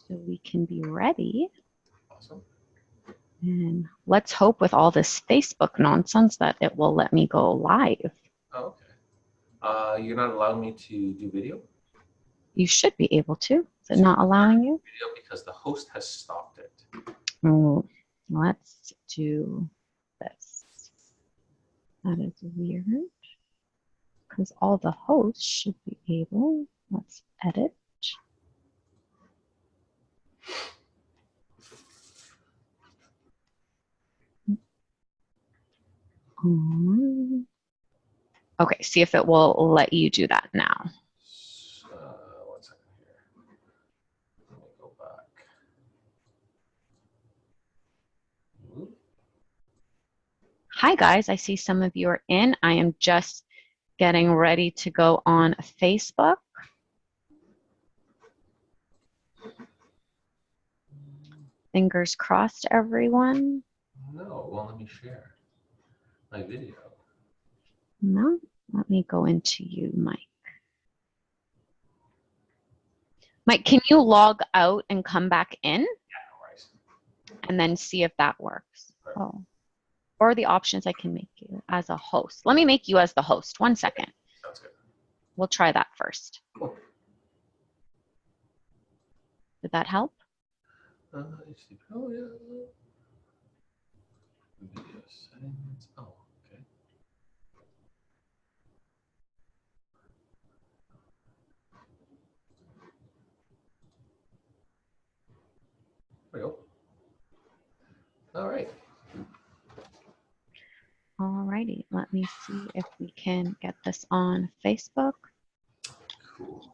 so we can be ready. Awesome. And let's hope with all this Facebook nonsense that it will let me go live. Oh, okay. You're not allowing me to do video? You should be able to. Is it not allowing you? Video because the host has stopped it. Oh, let's do this. That is weird. Because all the hosts should be able. Let's edit. Okay, see if it will let you do that now. 1 second here. Let me go back. Hi guys, I see some of you are in. I am just getting ready to go on Facebook. Fingers crossed, everyone. No, well, let me share my video. No, let me go into you, Mike. Mike, can you log out and come back in? Yeah, no worries. And then see if that works. Oh, or the options I can make you as a host. Let me make you as the host. 1 second. Sounds good. We'll try that first. Cool. Did that help? Oh, yeah. Video settings. Oh, okay. There we go. All right. Alrighty, let me see if we can get this on Facebook. Cool.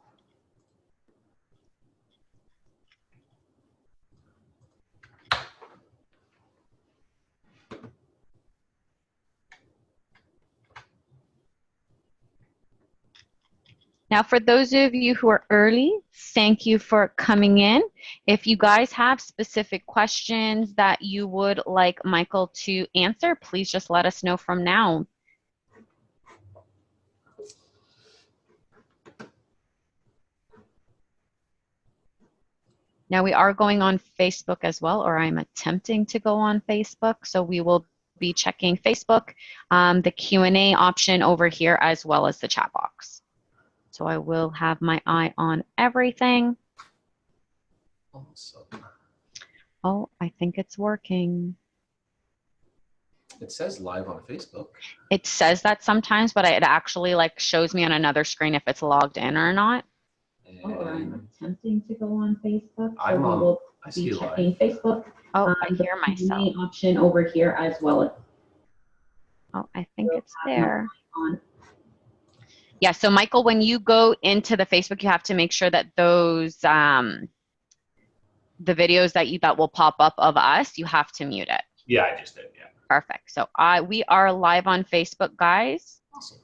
Now, for those of you who are early, thank you for coming in. If you guys have specific questions that you would like Michael to answer, please just let us know from now. Now, we are going on Facebook as well, or I'm attempting to go on Facebook, so we will be checking Facebook, the Q&A option over here, as well as the chat box. So I will have my eye on everything. Awesome. Oh, I think it's working. It says live on Facebook. It says that sometimes, but it actually like shows me on another screen if it's logged in or not. And I'm attempting to go on Facebook. I'm so on. We will I see be live. checking Facebook. Oh, I hear myself. Option over here as well. Oh, I think it's there. Yeah, so Michael, when you go into the Facebook, you have to make sure that those, the videos that will pop up of us, you have to mute it. Yeah, I just did, yeah. Perfect. So we are live on Facebook, guys. Awesome.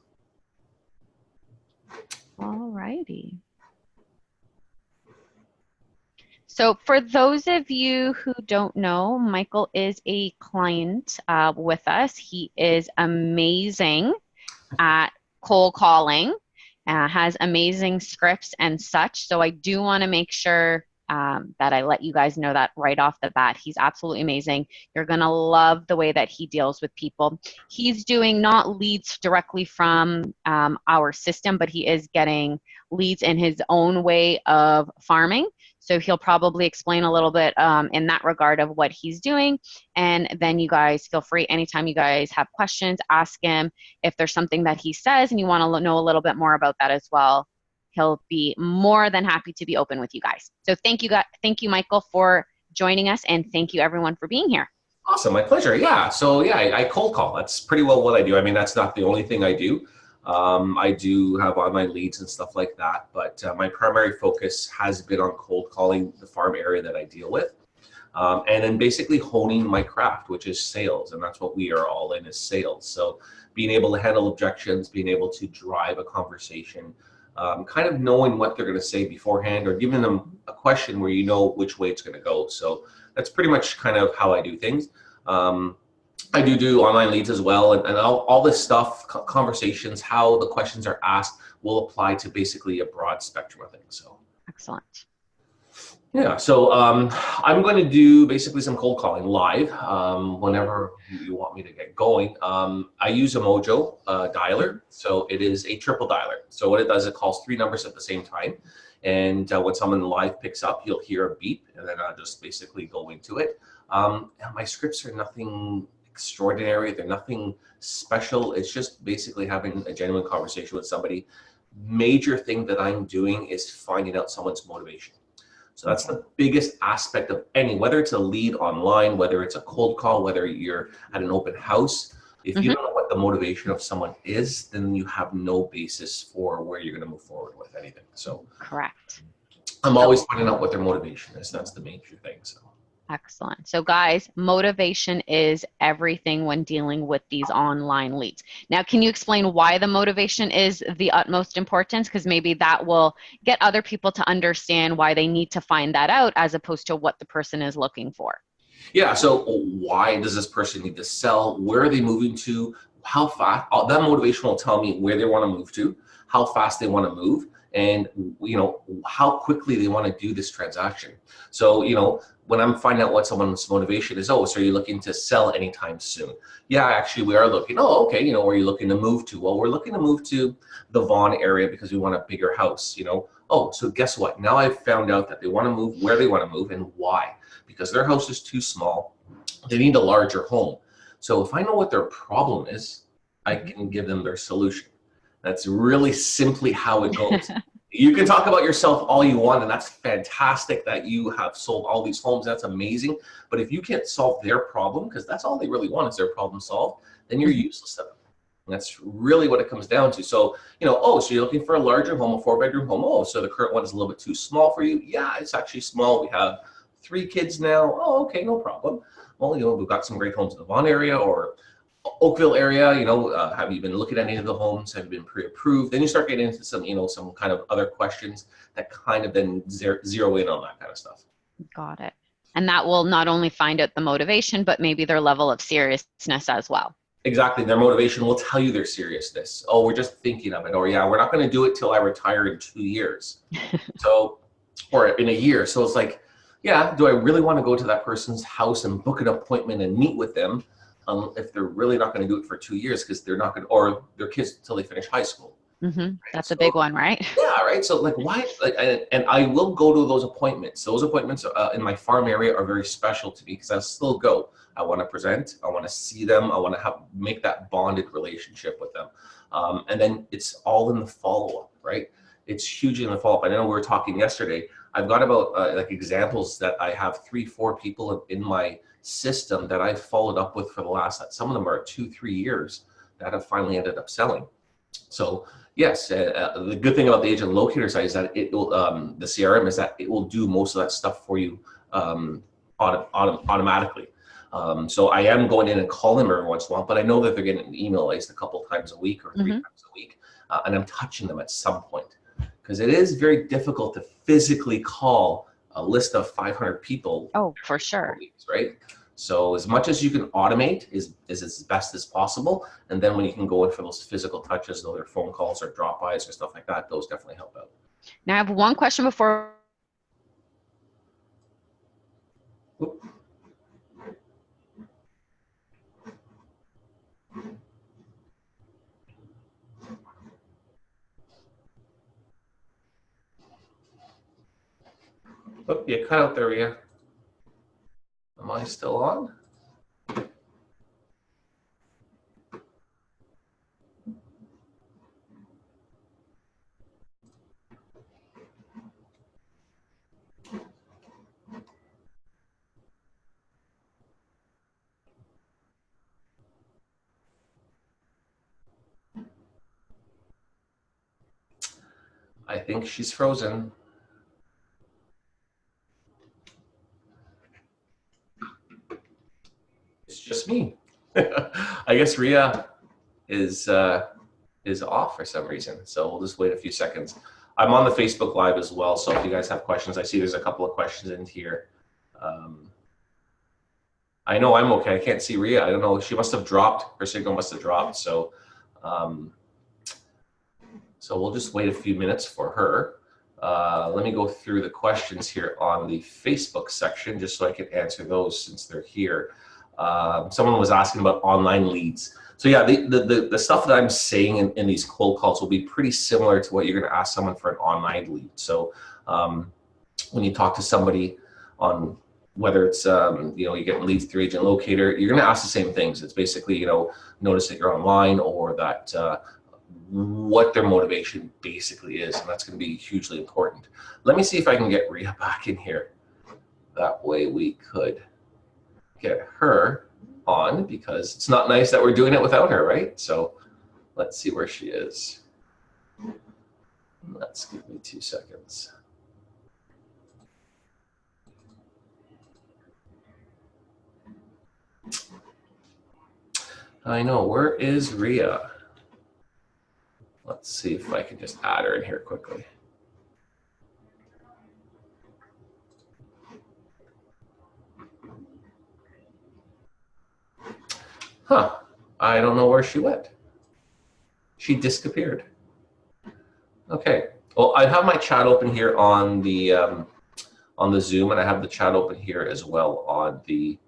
All righty. So for those of you who don't know, Michael is a client with us. He is amazing at cold calling, has amazing scripts and such. So I do want to make sure that I let you guys know that right off the bat. He's absolutely amazing. You're going to love the way that he deals with people. He's doing not leads directly from our system, but he is getting leads in his own way of farming. So he'll probably explain a little bit in that regard of what he's doing. And then you guys feel free anytime you guys have questions, ask him. If there's something that he says and you want to know a little bit more about that as well, he'll be more than happy to be open with you guys. So thank you, Michael, for joining us, and thank you everyone for being here. Awesome, my pleasure. Yeah, so yeah, I cold call. That's pretty well what I do. I mean, that's not the only thing I do. I do have online leads and stuff like that, but my primary focus has been on cold calling the farm area that I deal with, and then basically honing my craft, which is sales, and that's what we are all in, is sales. So being able to handle objections, being able to drive a conversation, kind of knowing what they're going to say beforehand, or giving them a question where you know which way it's going to go. So that's pretty much kind of how I do things. I do online leads as well, and all this stuff, conversations, how the questions are asked will apply to basically a broad spectrum of things. So excellent. Yeah, so I'm going to do basically some cold calling live whenever you want me to get going. I use a Mojo dialer, so it is a triple dialer. So what it does, it calls 3 numbers at the same time. And when someone live picks up, you'll hear a beep, and then I'll just basically go into it. And my scripts are nothing extraordinary. They're nothing special. It's just basically having a genuine conversation with somebody. Major thing that I'm doing is finding out someone's motivation. So that's the biggest aspect of whether it's a lead online, whether it's a cold call, whether you're at an open house. If you don't know what the motivation of someone is, then you have no basis for where you're going to move forward with anything. So Correct. I'm always finding out what their motivation is. That's the major thing. So. Excellent. So guys, motivation is everything when dealing with these online leads. Now, can you explain why the motivation is the utmost importance? Because maybe that will get other people to understand why they need to find that out as opposed to what the person is looking for. Yeah, so why does this person need to sell? Where are they moving to? How fast? That motivation will tell me where they want to move to, how fast they want to move, and how quickly they want to do this transaction. So when I'm finding out what someone's motivation is, so are you looking to sell anytime soon? Yeah, actually we are looking. Oh, okay, where are you looking to move to? Well, we're looking to move to the Vaughan area because we want a bigger house, Oh, so guess what? Now I've found out that they want to move, where they want to move, and why. Because their house is too small, they need a larger home. So if I know what their problem is, I can give them their solution. That's really simply how it goes. You can talk about yourself all you want, and that's fantastic that you have sold all these homes. That's amazing. But if you can't solve their problem, because that's all they really want is their problem solved, then you're useless to them. And that's really what it comes down to. So, so you're looking for a larger home, a 4-bedroom home. Oh, so the current one is a little bit too small for you. Yeah, it's actually small. We have 3 kids now. Oh, okay, no problem. Well, we've got some great homes in the Vaughan area or Oakville area. Have you been looking at any of the homes? Have you been pre-approved? Then you start getting into some, some kind of other questions that kind of then zero in on that kind of stuff. Got it. And that will not only find out the motivation, but maybe their level of seriousness as well. Exactly. Their motivation will tell you their seriousness. Oh, we're just thinking of it. Or yeah, we're not going to do it till I retire in 2 years. Or in a year. So it's like, yeah, do I really want to go to that person's house and book an appointment and meet with them if they're really not going to do it for 2 years because they're not going to, or their kids till they finish high school. Right? That's a big one, right? Yeah, right. So like why, and I will go to those appointments. Those appointments in my farm area are very special to me because I still go. I want to present, I want to see them, I want to make that bonded relationship with them. And then it's all in the follow-up, right? It's hugely in the follow-up. I know we were talking yesterday. I've got about like examples that I have 3-4 people in my system that I've followed up with for the last, some of them are 2-3 years that have finally ended up selling. So yes, the good thing about the Agent Locator site is that it will, the CRM is that it will do most of that stuff for you automatically. So I am going in and calling them every once in a while, but I know that they're getting an email at least a couple of times a week or 3 times a week, and I'm touching them at some point. Because it is very difficult to physically call a list of 500 people. Oh, for sure. Weeks, right? So as much as you can automate is as best as possible. And then when you can go in for those physical touches, whether phone calls or drop-bys or stuff like that, those definitely help out. Now I have one question before. Oop. Oh, you cut out there, Rhea. Am I still on? I think she's frozen. It's just me. I guess Rhea is off for some reason. So we'll just wait a few seconds. I'm on the Facebook Live as well. So if you guys have questions, I see there's a couple of questions in here. I know I'm okay. I can't see Rhea. I don't know. She must have dropped. Her signal must have dropped. So, so we'll just wait a few minutes for her. Let me go through the questions here on the Facebook section just so I can answer those since they're here. Someone was asking about online leads. So yeah, the stuff that I'm saying in these cold calls will be pretty similar to what you're going to ask someone for an online lead. So when you talk to somebody on whether it's you get leads through Agent Locator, you're going to ask the same things. It's basically notice that you're online, or that what their motivation basically is, and that's going to be hugely important. Let me see if I can get Rhea back in here. That way we could get her on, because it's not nice that we're doing it without her, right? So let's see where she is. Let's give me 2 seconds. I know, where is Rhea? Let's see if I can just add her in here quickly. Huh, I don't know where she went. She disappeared. Okay, well, I have my chat open here on the Zoom, and I have the chat open here as well on the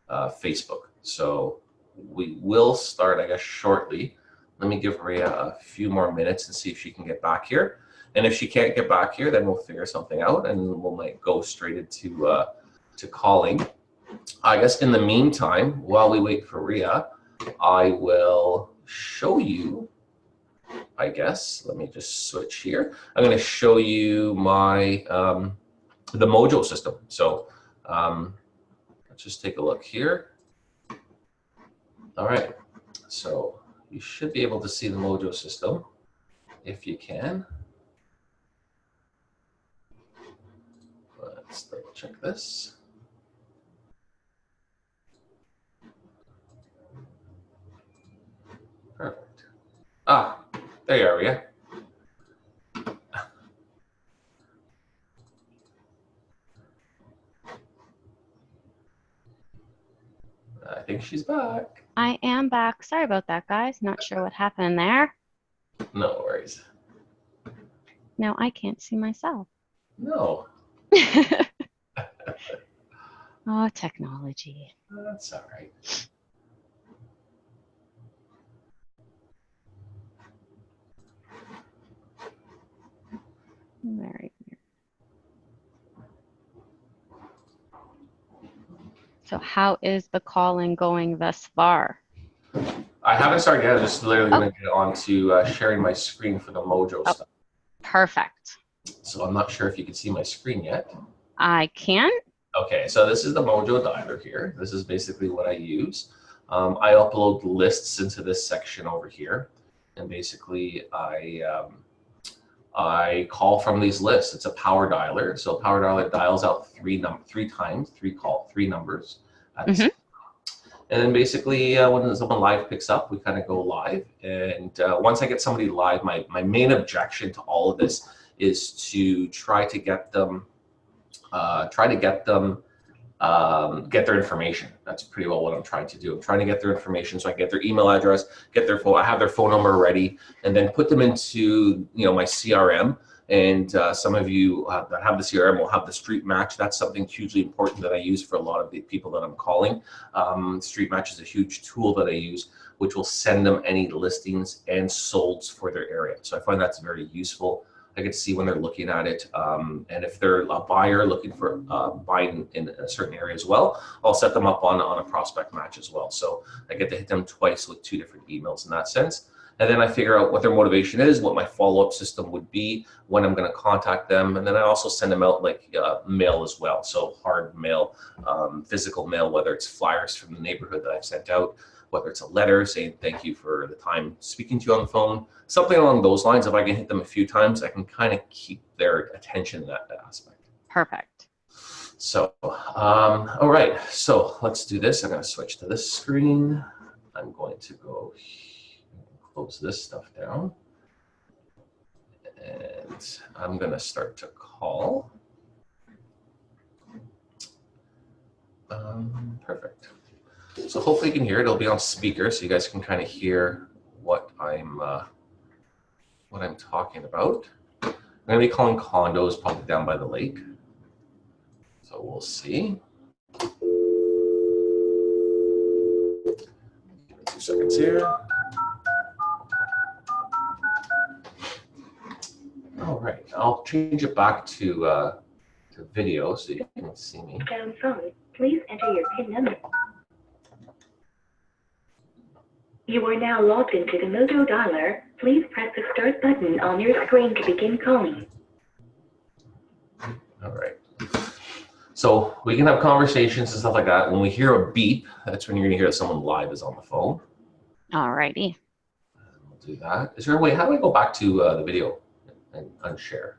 Facebook. So we will start, I guess, shortly. Let me give Rhea a few more minutes and see if she can get back here. And if she can't get back here, then we'll figure something out, and we might go straight into to calling. I guess in the meantime, while we wait for Rhea, I will show you, I guess, let me just switch here. I'm going to show you my the Mojo system. So let's just take a look here. All right, so you should be able to see the Mojo system if you can. Let's double check this. Perfect. Ah, there you are, Rhea. I think she's back. I am back. Sorry about that, guys. Not sure what happened there. No worries. Now I can't see myself. No. Oh, technology. That's all right. Very weird. So how is the calling going thus far? I haven't started yet. I'm just literally going to get on to sharing my screen for the Mojo stuff. Perfect. So I'm not sure if you can see my screen yet. I can. Okay, so this is the Mojo dialer here. This is basically what I use. I upload lists into this section over here, and basically I call from these lists. It's a power dialer. So power dialer dials out three numbers. And then basically when someone live picks up, we kind of go live. And once I get somebody live, my main objection to all of this is to try to get them get their information. That's pretty well what I'm trying to do. I'm trying to get their information so I get their email address, get their phone, I have their phone number ready, and then put them into my CRM. And some of you that have the CRM will have the Street Match. That's something hugely important that I use for a lot of the people that I'm calling. Street Match is a huge tool that I use, which will send them any listings and solds for their area. So I find that's very useful. I get to see when they're looking at it, and if they're a buyer looking for buying in a certain area as well, I'll set them up on a prospect match as well. So I get to hit them twice with 2 different emails in that sense. And then I figure out what their motivation is, what my follow-up system would be, when I'm going to contact them. And then I also send them out like mail as well. So hard mail, physical mail, whether it's flyers from the neighborhood that I've sent out, whether it's a letter saying thank you for the time speaking to you on the phone, something along those lines. If I can hit them a few times, I can kind of keep their attention in that aspect. Perfect. So, all right, so let's do this. I'm going to switch to this screen. I'm going to go close this stuff down. And I'm going to start to call. Perfect. So hopefully you can hear it. It'll be on speaker, so you guys can kind of hear what I'm talking about. I'm going to be calling condos probably down by the lake. So we'll see. Give me 2 seconds here. All right, I'll change it back to video so you can see me. Down phone, please enter your PIN number. You are now logged into the Mojo dialer. Please press the start button on your screen to begin calling. All right. So we can have conversations and stuff like that. When we hear a beep, that's when you're gonna hear that someone live is on the phone. All righty. We'll do that. Is there a way, how do I go back to the video and unshare?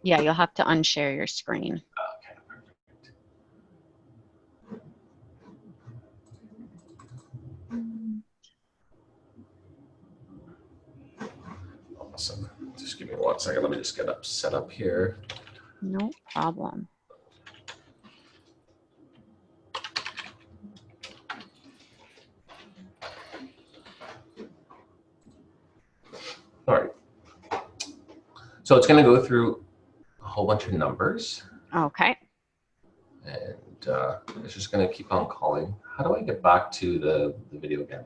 Yeah, you'll have to unshare your screen. Okay, perfect. Awesome. Just give me 1 second. Let me just get set up here. No problem. All right. So it's going to go through a whole bunch of numbers. Okay. And it's just going to keep on calling. How do I get back to the video again?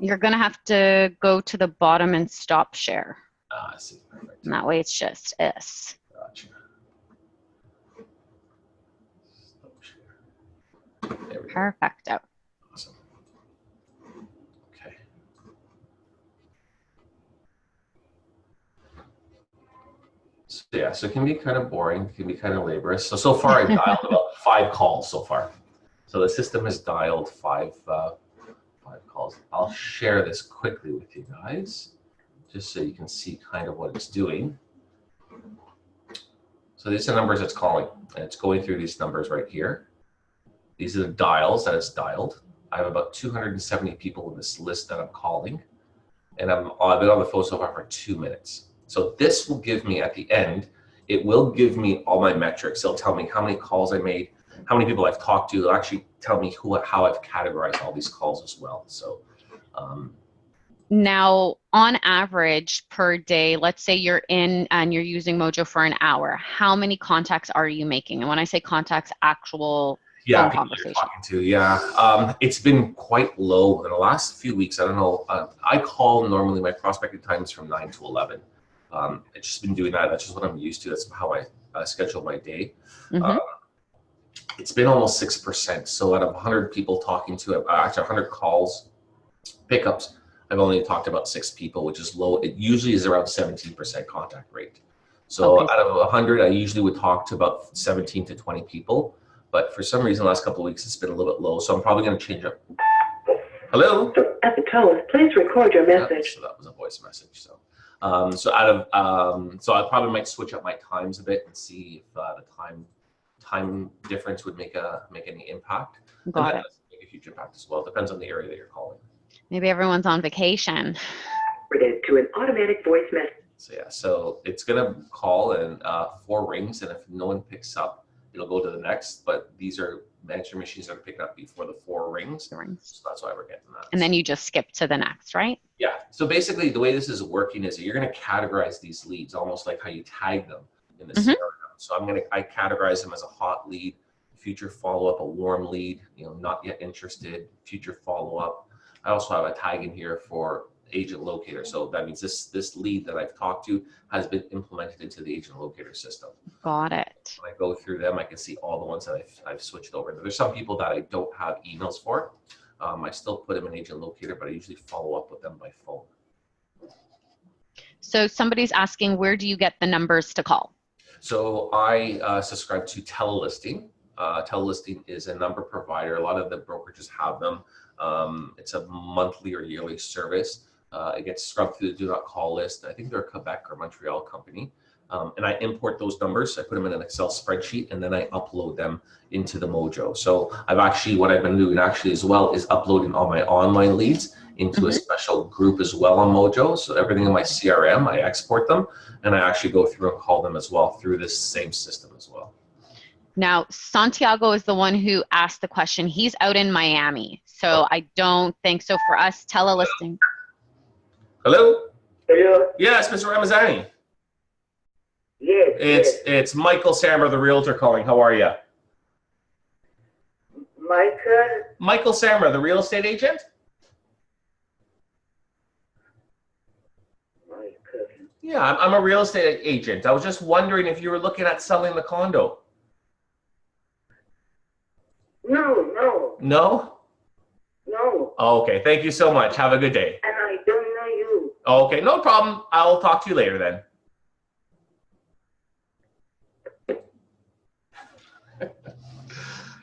You're going to have to go to the bottom and stop share. Ah, I see. Perfect. And that way it's just S. Gotcha. Stop share. There we go. Perfecto. Awesome. Okay. So yeah, so it can be kind of boring, it can be kind of laborious. So far I've dialed about 5 calls so far. So the system has dialed 5 calls. I'll share this quickly with you guys, just so you can see kind of what it's doing. So these are the numbers it's calling, and it's going through these numbers right here. These are the dials that it's dialed. I have about 270 people in this list that I'm calling, and I've been on the phone so far for 2 minutes. So this will give me, at the end, it will give me all my metrics. It'll tell me how many calls I made, how many people I've talked to. It'll actually tell me how I've categorized all these calls as well. So now, on average per day, let's say you're in and you're using Mojo for an hour, how many contacts are you making? And when I say contacts, actual phone conversation. Talking to, yeah. It's been quite low in the last few weeks. I don't know. I call normally, my prospecting time is from 9 to 11. I've just been doing that. That's just what I'm used to. That's how I schedule my day. Mm-hmm. It's been almost 6%. So out of 100 people talking to, actually 100 calls, pickups, I've only talked about 6 people, which is low. It usually is around 17% contact rate. So Okay. out of 100, I usually would talk to about 17 to 20 people. But for some reason, the last couple of weeks, it's been a little bit low. So I'm probably going to change up. Hello? At the tone, please record your message. So that was a voice message. So so I probably might switch up my times a bit and see if the time difference would make any impact. Got it. Make a huge impact as well. It depends on the area that you're calling. Maybe everyone's on vacation. To an automatic voice message. So yeah, so it's gonna call and 4 rings, and if no one picks up, it'll go to the next. But these are answering machines that are picking up before the 4 rings. So that's why we're getting that. And then you just skip to the next, right? Yeah. So basically, the way this is working is that you're going to categorize these leads almost like how you tag them in the CRM. So I categorize them as a hot lead, future follow-up, a warm lead, not yet interested, future follow-up. I also have a tag in here for Agent Locator. So that means this lead that I've talked to has been implemented into the Agent Locator system. Got it. When I go through them, I can see all the ones that I've switched over. There's some people that I don't have emails for. I still put them in Agent Locator, but I usually follow up with them by phone. So somebody's asking, where do you get the numbers to call? So I subscribe to Telelisting. Telelisting is a number provider. A lot of the brokerages have them. It's a monthly or yearly service. It gets scrubbed through the do not call list. I think they're a Quebec or Montreal company. And I import those numbers. I put them in an Excel spreadsheet, and then I upload them into the Mojo. So what I've been doing actually as well is uploading all my online leads into a special group as well on Mojo. So everything in my CRM, I export them, and I actually go through and call them as well through this same system as well. Now, Santiago is the one who asked the question. He's out in Miami, so I don't think so. For us, Telelisting. Hello? Hello? Yes, Mr. Ramazani. Yes. It's Michael Sammer, the realtor calling. How are you? Michael Sammer, the real estate agent? Yeah, I'm a real estate agent. I was just wondering if you were looking at selling the condo. No. No? No. Oh, okay, thank you so much. Have a good day. And I don't know you. Okay, no problem. I'll talk to you later then.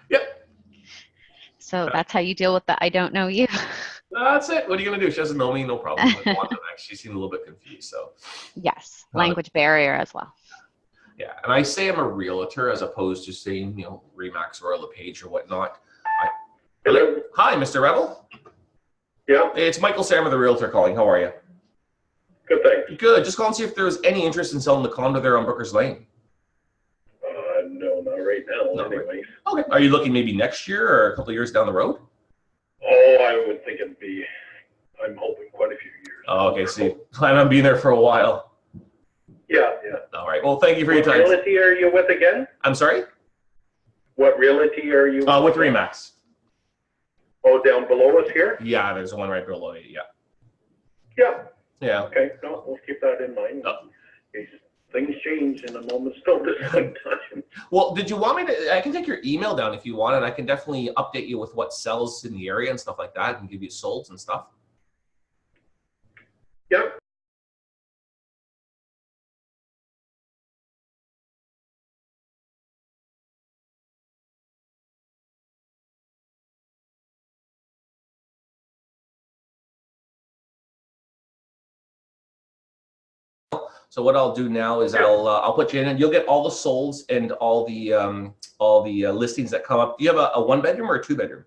Yep. So that's how you deal with the I don't know you. That's it. What are you going to do? She doesn't know me, no problem. She seemed a little bit confused, so. Yes, language barrier as well. Yeah, and I say I'm a realtor as opposed to saying, you know, Remax or LePage or whatnot. Hello? Hi, Mr. Rebel. Yeah, It's Michael Sammer, the realtor calling. How are you? good, thanks. Good. Just calling to see if there was any interest in selling the condo there on Brooker's Lane. No, not right now, Not right. anyways. Okay. Are you looking maybe next year or a couple of years down the road? Oh, I would think it'd be, I'm hoping quite a few years. Oh, okay. So you plan on being there for a while. Yeah. All right. Well, thank you for your What time. realty are you with again? I'm sorry? What realty are you With Remax. Oh, down below us here? Yeah, there's one right below you. Yeah. Yeah, Yeah. okay, no, we'll keep that in mind. Oh. In case things change in a moment's notice sometime. Well, did you want me to? I can take your email down if you want, and I can definitely update you with what sells in the area and stuff like that, and give you solds and stuff. Yeah. So what I'll do now is I'll put you in, and you'll get all the solds and all the listings that come up. Do you have a 1-bedroom or a 2-bedroom?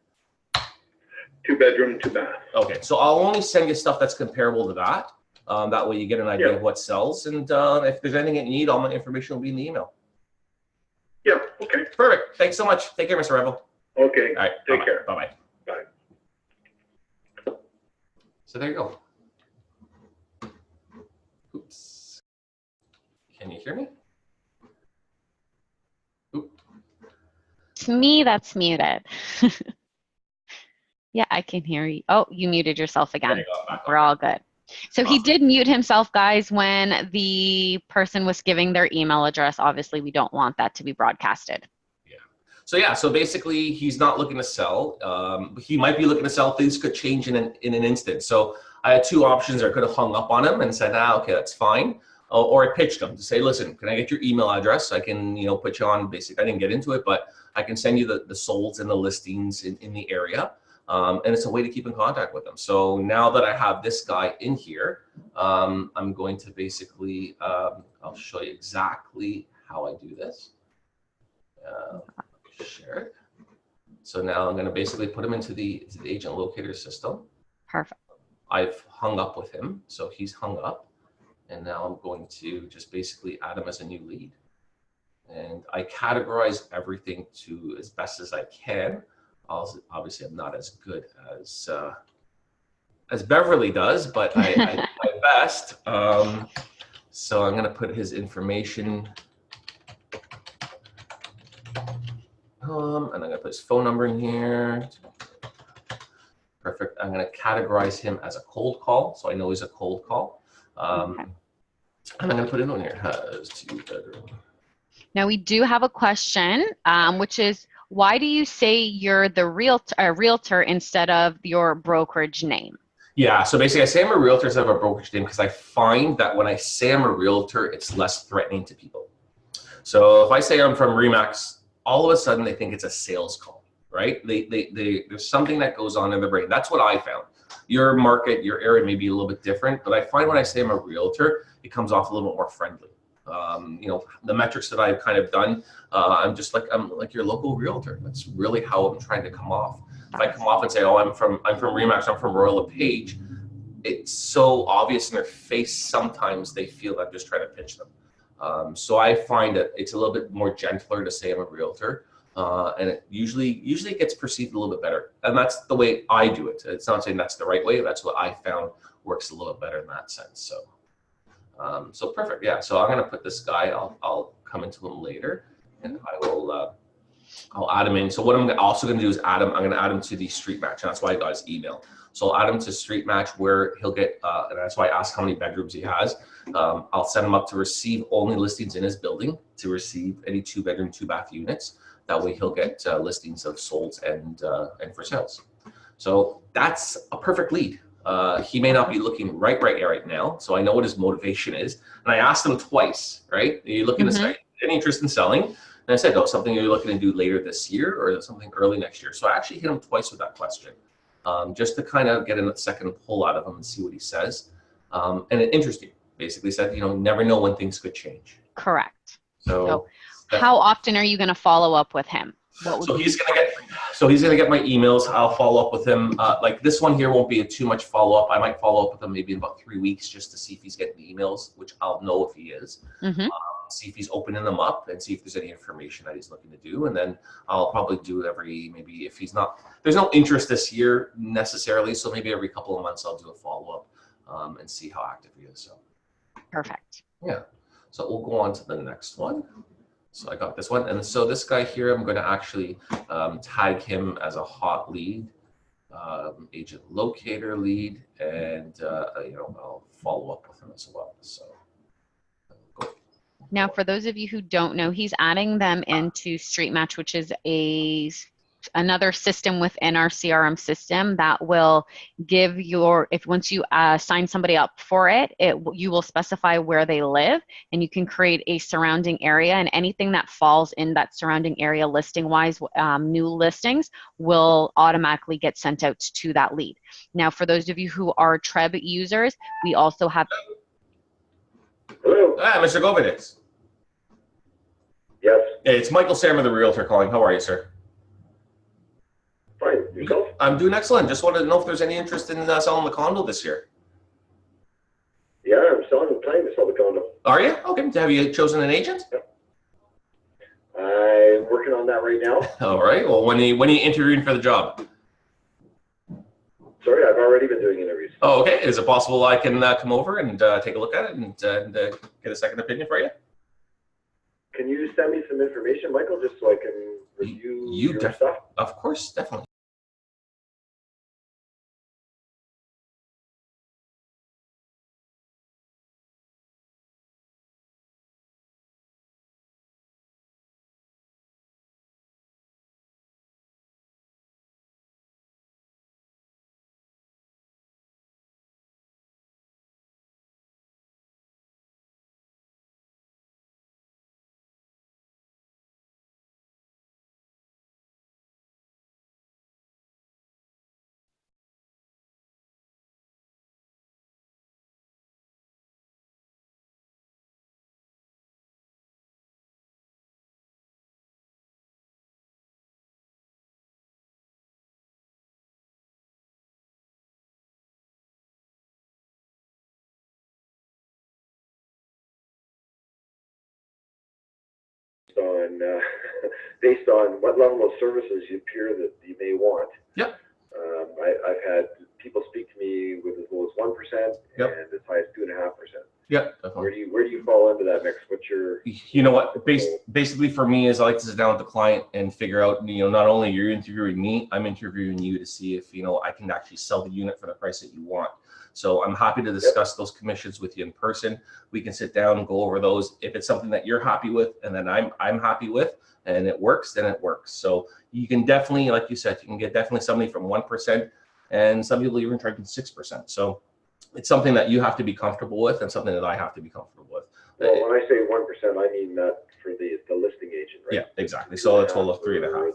2-bedroom, 2-bath. Okay, so I'll only send you stuff that's comparable to that. That way you get an idea of what sells, and if there's anything that you need, all my information will be in the email. Yeah, okay. Perfect. Thanks so much. Take care, Mr. Revel. Okay, All right. take care. Bye-bye. Bye. So there you go. Oops. Can you hear me? Oop. To me, that's muted. Yeah, I can hear you. Oh, you muted yourself again. We're all good. So he did mute himself, guys, when the person was giving their email address. Obviously, we don't want that to be broadcasted. Yeah. So basically, he's not looking to sell. He might be looking to sell. Things could change in an instant. So I had two options. I could have hung up on him and said, okay, that's fine. Or I pitched him to say, listen, can I get your email address? I can, put you on basic. I didn't get into it, but I can send you the solds and the listings in the area. And it's a way to keep in contact with them. So now that I have this guy in here, I'm going to basically, I'll show you exactly how I do this. Share it. So now I'm going to basically put him into the Agent Locator system. Perfect. I've hung up with him, so he's hung up. And now I'm going to just basically add him as a new lead. And I categorize everything to as best as I can. Obviously, I'm not as good as Beverly does, but I do my best. So I'm going to put his information. And I'm going to put his phone number in here. Perfect. I'm going to categorize him as a cold call, so I know he's a cold call. Okay. And I'm going to put it on here. Has 2-bedroom. Now we do have a question, which is, why do you say you're the realtor instead of your brokerage name? Yeah, so basically I say I'm a realtor instead of a brokerage name because I find that when I say I'm a realtor, it's less threatening to people. So if I say I'm from Remax, all of a sudden they think it's a sales call, right? There's something that goes on in their brain. That's what I found. Your market, your area may be a little bit different, but I find when I say I'm a realtor, it comes off a little bit more friendly. The metrics that I've kind of done, I'm like your local realtor. That's really how I'm trying to come off. If I come off and say, oh, I'm from Remax, I'm from Royal LePage, it's so obvious in their face. Sometimes they feel I'm just trying to pitch them. So I find that it's a little bit more gentler to say I'm a realtor. And it usually gets perceived a little bit better. And that's the way I do it. It's not saying that's the right way. That's what I found works a little bit better in that sense. So So perfect. Yeah. So I'm going to put this guy, I'll come into him later, and I will, I'll add him in. So what I'm also going to do is I'm going to add him to the Street Match. And that's why I got his email. So I'll add him to Street Match where he'll get, and that's why I asked how many bedrooms he has. I'll set him up to receive only listings in his building, to receive any 2-bedroom, 2-bath units. That way he'll get listings of sold and for sales. So that's a perfect lead. He may not be looking right now. So I know what his motivation is. And I asked him twice, right? Are you looking to say any interest in selling? And I said, no, something you're looking to do later this year or something early next year. So I actually hit him twice with that question, just to kind of get a second pull out of him and see what he says. And it interesting, basically said, you know, never know when things could change. Correct. So how often are you going to follow up with him? So he's gonna get my emails. I'll follow up with him. Like this one here won't be too much follow up. I might follow up with him maybe in about 3 weeks just to see if he's getting the emails, which I'll know if he is. See if he's opening them up and see if there's any information that he's looking to do. And then I'll probably do maybe if he's not, there's no interest this year necessarily. So maybe every couple of months I'll do a follow up and see how active he is. So perfect. Yeah. So we'll go on to the next one. So I got this one. And so this guy here, I'm going to actually tag him as a hot lead, Agent Locator lead, and you know, I'll follow up with him as well. So go. Now, for those of you who don't know, he's adding them into Street Match, which is another system within our CRM system that will give once you sign somebody up for it, you will specify where they live, and you can create a surrounding area, and anything that falls in that surrounding area listing wise, new listings will automatically get sent out to that lead. Now, for those of you who are Treb users, we also have. Hello. Hi, Mr. Govidix. Yes. Hey, it's Michael Sammer, the realtor, calling. How are you, sir? Fine. Yourself? I'm doing excellent. Just wanted to know if there's any interest in selling the condo this year. Yeah, I'm trying to sell the condo. Are you? Okay. Have you chosen an agent? I'm working on that right now. All right. Well, when are you interviewing for the job? Sorry, I've already been doing interviews. Oh, okay. Is it possible I can come over and take a look at it and get a second opinion for you? Can you send me some information, Michael, just so I can review your stuff? Of course, definitely. On based on what level of services you appear that you may want. Yep. I've had people speak to me with as low as 1% Yep. and as high as 2.5%. Yep. Definitely. Where do you fall into that mix? What's your? You know what? Basically, for me, is I like to sit down with the client and figure out. You know, not only you're interviewing me, I'm interviewing you to see if I can actually sell the unit for the price that you want. So I'm happy to discuss those commissions with you in person. We can sit down and go over those. If it's something that you're happy with and then I'm happy with and it works, then it works. So you can definitely, like you said, you can get definitely somebody from 1% and some people even charging 6%. So it's something that you have to be comfortable with and something that I have to be comfortable with. Well, when I say 1%, I mean that for the listing agent, right? Yeah, exactly. So a total of 3.5.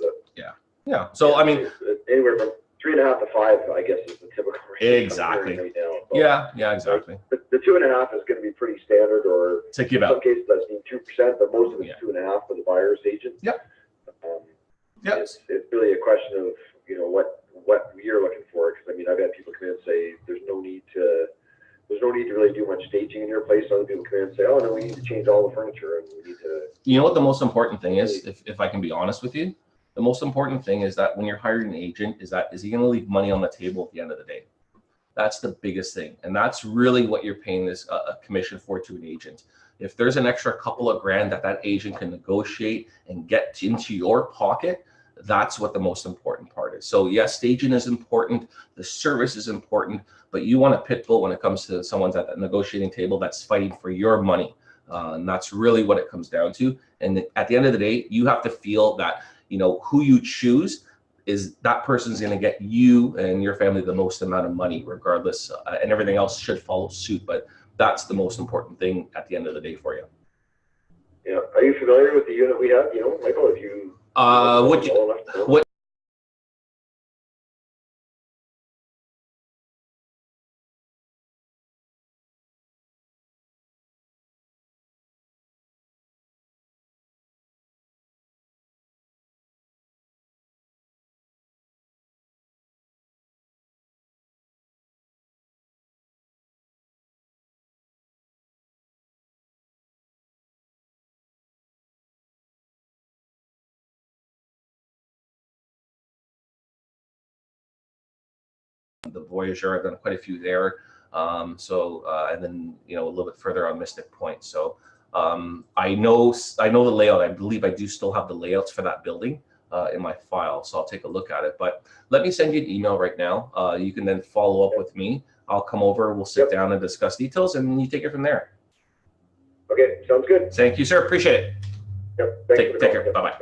Yeah. So I mean, anywhere from 3.5 to 5, I guess, is the typical range. Exactly. Right now. So yeah, exactly. the 2.5 is going to be pretty standard, or To give in some out. cases that's 2%, but most of it's 2.5 for the buyer's agent. Yep. It's really a question of what you're looking for, because I mean I've had people come in and say there's no need to really do much staging in your place. Other people come in and say, oh no, we need to change all the furniture and we need to. You know what the most important thing is, if I can be honest with you, the most important thing is that when you're hiring an agent is he going to leave money on the table at the end of the day? That's the biggest thing. And that's really what you're paying this a commission for to an agent. If there's an extra couple of grand that agent can negotiate and get into your pocket, that's what the most important part is. So yes, staging is important, the service is important, but you want a pit bull when it comes to someone's at that negotiating table that's fighting for your money. And that's really what it comes down to. And at the end of the day, you have to feel that, you know, who you choose is that person's going to get you and your family the most amount of money regardless, and everything else should follow suit. But that's the most important thing at the end of the day for you. Yeah. Are you familiar with the unit we have? You know, Michael, if you... What the Voyager, I've done quite a few there. And then, you know, a little bit further on Mystic Point. So I know the layout. I believe I do still have the layouts for that building in my file. So I'll take a look at it. But let me send you an email right now. You can then follow up with me. I'll come over, we'll sit down and discuss details, and you take it from there. Okay, sounds good. Thank you, sir. Appreciate it. Yep. Take care. Bye-bye.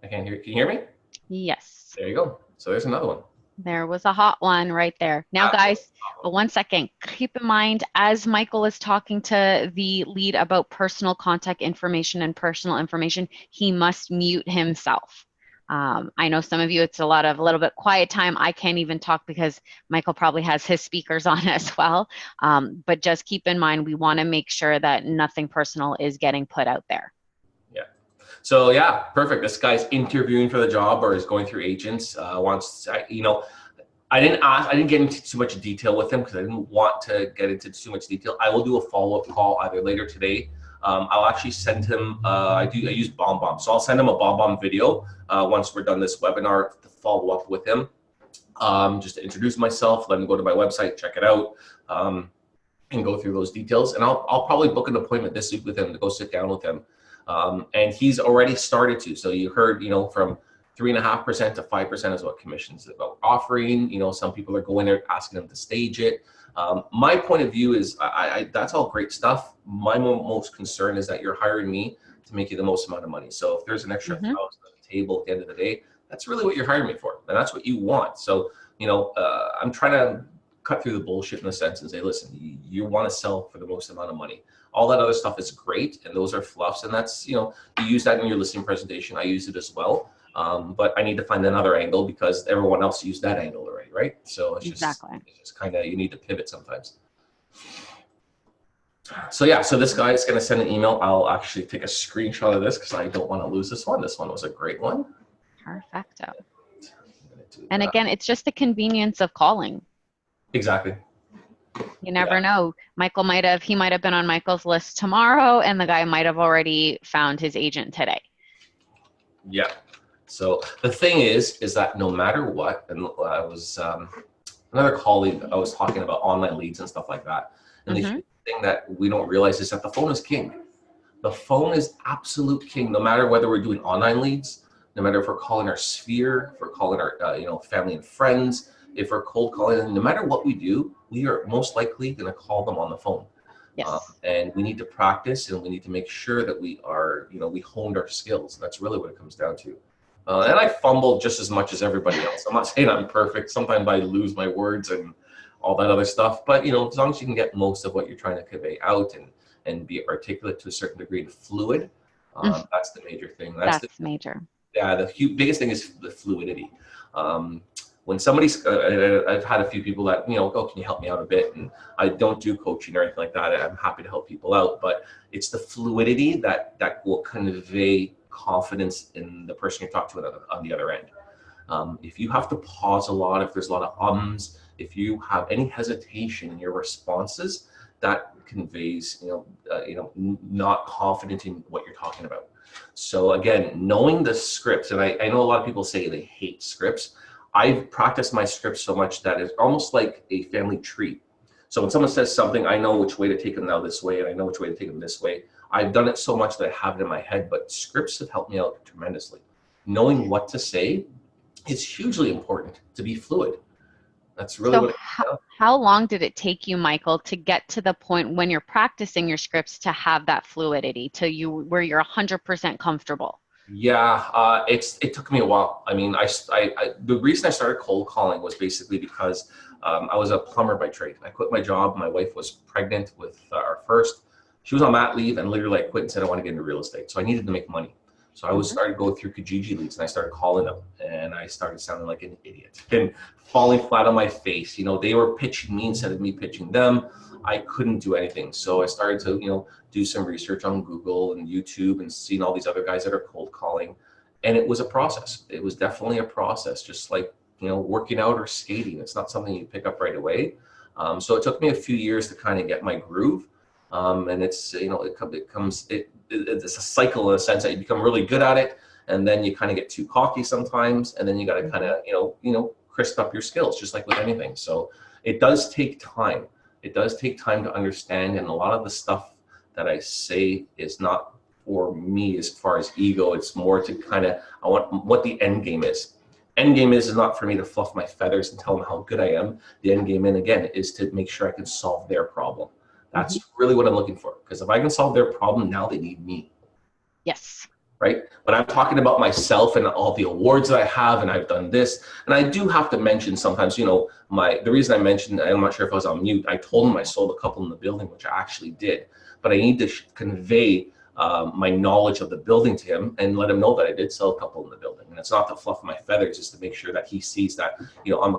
I can't hear. Can you hear me? Yes. There you go. So there's another one. There was a hot one right there. Now, guys, 1 second. Keep in mind, as Michael is talking to the lead about personal contact information and personal information, he must mute himself. I know some of you, it's a little bit quiet time. I can't even talk because Michael probably has his speakers on as well. But just keep in mind, we want to make sure that nothing personal is getting put out there. So yeah, perfect. This guy's interviewing for the job or is going through agents. You know, I didn't get into too much detail with him because I didn't want to get into too much detail. I will do a follow-up call either later today. I'll actually send him. I use BombBomb, so I'll send him a BombBomb video once we're done this webinar to follow up with him, just to introduce myself. Let him go to my website, check it out, and go through those details. And I'll probably book an appointment this week with him to go sit down with him. And he's already started to. So you heard, you know, from 3.5% to 5% is what commissions are offering. You know, some people are going there asking them to stage it. My point of view is that's all great stuff. My most concern is that you're hiring me to make you the most amount of money. So if there's an extra $1,000 on the table at the end of the day, that's really what you're hiring me for. And that's what you want. So, you know, I'm trying to cut through the bullshit in a sense and say, listen, you want to sell for the most amount of money. All that other stuff is great, and those are fluffs, and that's, you know, you use that in your listing presentation. I use it as well, but I need to find another angle because everyone else used that angle already, right? So it's just kind of, you need to pivot sometimes. So yeah, so this guy is going to send an email. I'll actually take a screenshot of this because I don't want to lose this one. This one was a great one. Perfecto. And again, it's just the convenience of calling. Exactly. You never know. Michael might have been on Michael's list tomorrow, and the guy might have already found his agent today. Yeah. So the thing is that no matter what, and I was another colleague, I was talking about online leads and stuff like that. And the huge thing that we don't realize is that the phone is king. The phone is absolute king, no matter whether we're doing online leads, no matter if we're calling our sphere, if we're calling our you know, family and friends, if we're cold calling, no matter what we do, we are most likely going to call them on the phone. Yes. And we need to practice, and we need to make sure that we are, you know, we honed our skills. That's really what it comes down to. And I fumble just as much as everybody else. I'm not saying I'm perfect. Sometimes I lose my words and all that other stuff. But, you know, as long as you can get most of what you're trying to convey out and be articulate to a certain degree and fluid, that's the major thing. That's major. Yeah, the biggest thing is the fluidity. When somebody's, I've had a few people that, you know, can you help me out a bit? And I don't do coaching or anything like that. I'm happy to help people out, but it's the fluidity that will convey confidence in the person you talk to on the other end. If you have to pause a lot, if there's a lot of ums, if you have any hesitation in your responses, that conveys, not confident in what you're talking about. So again, knowing the scripts, and I know a lot of people say they hate scripts. I've practiced my scripts so much that it's almost like a family tree. So when someone says something, I know which way to take them now this way, and I know which way to take them this way. I've done it so much that I have it in my head, but scripts have helped me out tremendously. Knowing what to say is hugely important to be fluid. That's really what how long did it take you, Michael, to get to the point when you're practicing your scripts to have that fluidity where you're 100% comfortable? Yeah, it took me a while. I mean, the reason I started cold calling was basically because I was a plumber by trade. I quit my job. My wife was pregnant with our first. She was on mat leave, and literally I quit and said I want to get into real estate. So I needed to make money. So I started going through Kijiji leads, and I started calling them, and I started sounding like an idiot and falling flat on my face. They were pitching me instead of me pitching them. I couldn't do anything. So I started to, do some research on Google and YouTube and seeing all these other guys that are cold calling. And it was a process. It was definitely a process, just like, working out or skating. It's not something you pick up right away. So it took me a few years to kind of get my groove. And it's, it's a cycle in a sense that you become really good at it. And then you kind of get too cocky sometimes. And then you got to kind of, crisp up your skills, just like with anything. So it does take time. It does take time to understand. And a lot of the stuff that I say is not for me as far as ego. It's more to kind of, I want what the end game is. End game is not for me to fluff my feathers and tell them how good I am. The end game, and again, is to make sure I can solve their problem. That's really what I'm looking for. Because if I can solve their problem, now they need me. Yes. Right? But I'm talking about myself and all the awards that I have, and I've done this. And I do have to mention sometimes, the reason I mentioned, I'm not sure if I was on mute, I told him I sold a couple in the building, which I actually did. But I need to convey my knowledge of the building to him and let him know that I did sell a couple in the building. And it's not to fluff my feathers, it's to make sure that he sees that, I'm a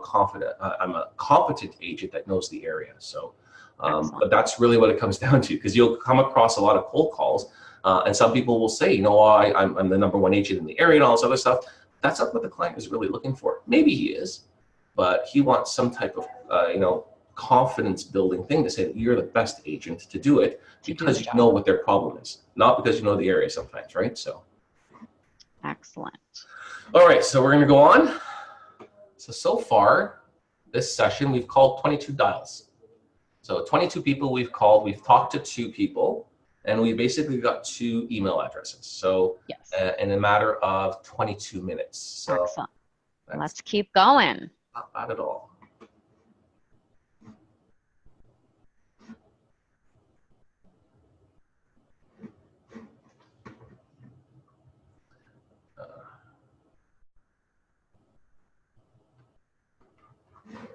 competent agent that knows the area. So, but that's really what it comes down to, because you'll come across a lot of cold calls. And some people will say, I'm the #1 agent in the area and all this other stuff. That's not what the client is really looking for. Maybe he is, but he wants some type of, confidence building thing to say that you're the best agent to do it because you know what their problem is, not because you know the area sometimes, right? So. Excellent. All right, so we're going to go on. So far, this session, we've called 22 dials. So 22 people we've called, we've talked to 2 people. And we basically got 2 email addresses. So yes. In a matter of 22 minutes. So excellent. Let's keep going. Not bad at all.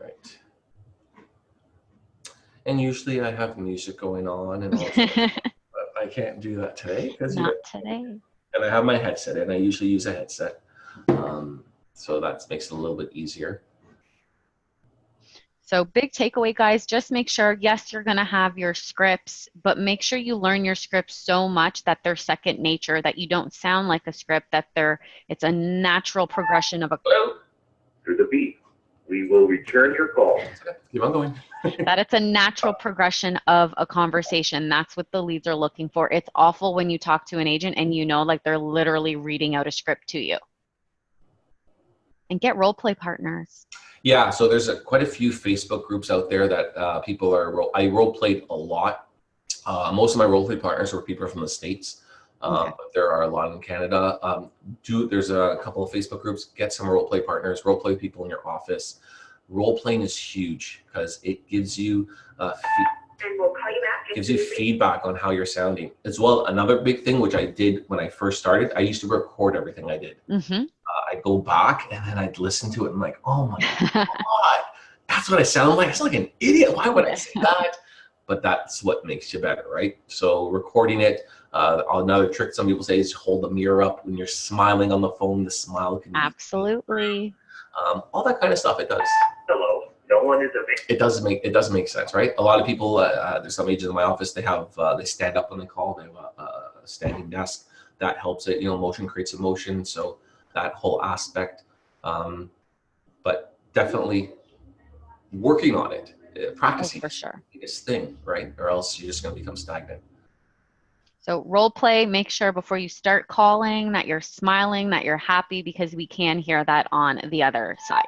Right. And usually I have music going on and all that. I can't do that today because not today. And I have my headset in. I usually use a headset, so that makes it a little bit easier. So big takeaway, guys, just make sure, yes, you're going to have your scripts, but make sure you learn your scripts so much that they're second nature, that you don't sound like a script, that it's a natural progression of a... Well, through the beep, we will return your call. Keep on going. That it's a natural progression of a conversation. That's what the leads are looking for. It's awful when you talk to an agent and like they're literally reading out a script to you. And get role play partners. Yeah, so there's quite a few Facebook groups out there that people are, I role played a lot. Most of my role play partners were people from the States, but there are a lot in Canada. There's a couple of Facebook groups, get some role play partners, role play people in your office. Role playing is huge because it gives you feedback on how you're sounding. As well, another big thing, which I did when I first started, I used to record everything I did. I'd go back and then I'd listen to it and I'm like, oh my God, that's what I sound like. I sound like an idiot. Why would I say that? But that's what makes you better, right? So recording it. Another trick some people say is hold the mirror up when you're smiling on the phone. The smile can absolutely. All that kind of stuff. It does. Hello, no one is available. It does make sense, right? A lot of people. There's some agents in my office. They stand up when they call. They have a standing desk. That helps it. Motion creates emotion. So that whole aspect. But definitely, working on it, practicing for sure. is the biggest thing, right? Or else you're just going to become stagnant. So role play, make sure before you start calling that you're smiling, that you're happy, because we can hear that on the other side.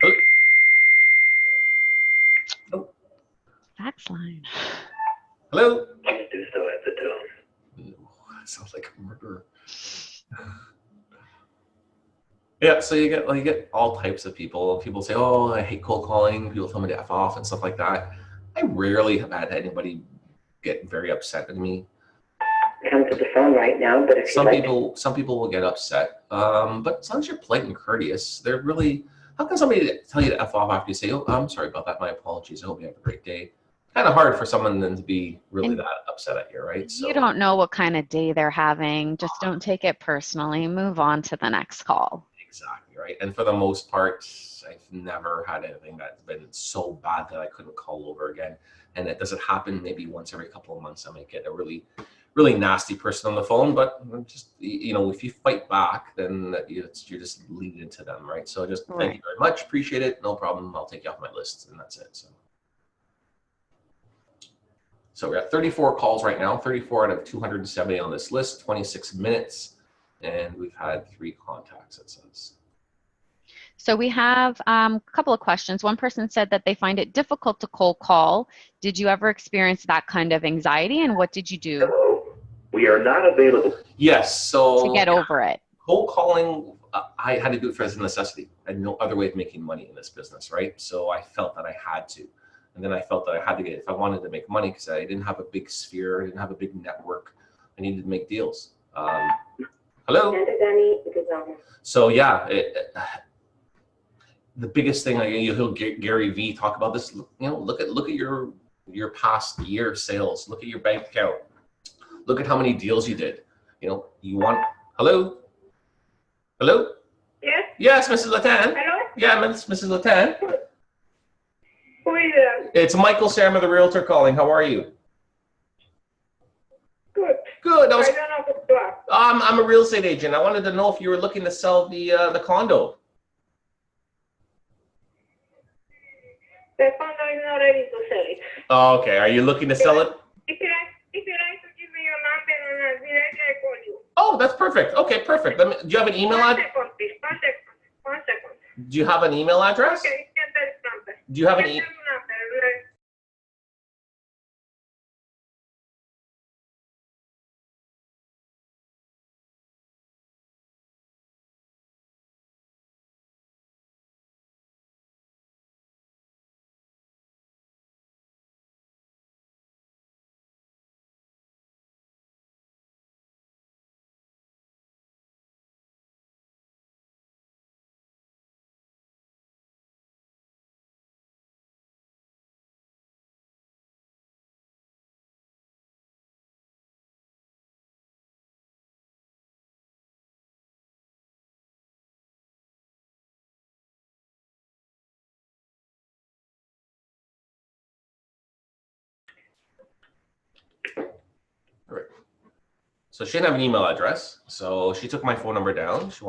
Oh. Oh. Fax line. Hello? Please do so at the tone. That sounds like a murderer. Yeah, so you get all types of people. People say, oh, I hate cold calling. People tell me to F off and stuff like that. I rarely have had anybody get very upset at me. Come to the phone right now, but if Some people will get upset. But as long as you're polite and courteous, they're really, how can somebody tell you to F off after you say, oh, I'm sorry about that, my apologies, I hope you have a great day. Kind of hard for someone then to be really that upset at you, right? So you don't know what kind of day they're having. Just don't take it personally. Move on to the next call. Exactly, right? And for the most part, I've never had anything that's been so bad that I couldn't call over again. And it doesn't happen maybe once every couple of months. I might get a really nasty person on the phone, but just, you know, if you fight back, then you're just leading into them, right? So just thank you very much, appreciate it, no problem, I'll take you off my list, and that's it. So we're at 34 calls right now, 34 out of 270 on this list, 26 minutes, and we've had 3 contacts, it says. So we have a couple of questions. One person said that they find it difficult to cold call. Did you ever experience that kind of anxiety, and what did you do? Hello. We are not available. Yes, so to get over it. Cold calling, I had to do it for as a necessity. I had no other way of making money in this business, right? So I felt that I had to. And then I felt that I had to get it if I wanted to make money, because I didn't have a big sphere, I didn't have a big network. I needed to make deals. Hello? So yeah, the biggest thing, you'll hear Gary V talk about this, you know, look at your past year sales, look at your bank account, look at how many deals you did. You know, you want, hello? Hello? Yes? Yes, Mrs. Latan. Hello? Yeah, Mrs. Latan. Who is it? It's Michael Sarma, the realtor, calling. How are you? Good. Good. I don't know who you are. I'm a real estate agent. I wanted to know if you were looking to sell the condo. The condo is not ready to sell it. Oh, okay. Are you looking to sell it? If you like to give me your number and directly I call you. Oh, that's perfect. Okay, perfect. Do you have an email One address? second, please. 1 second. 1 second. Do you have an email address? Okay, get that number. Do you have an Get email? that number. So she didn't have an email address. So she took my phone number down. She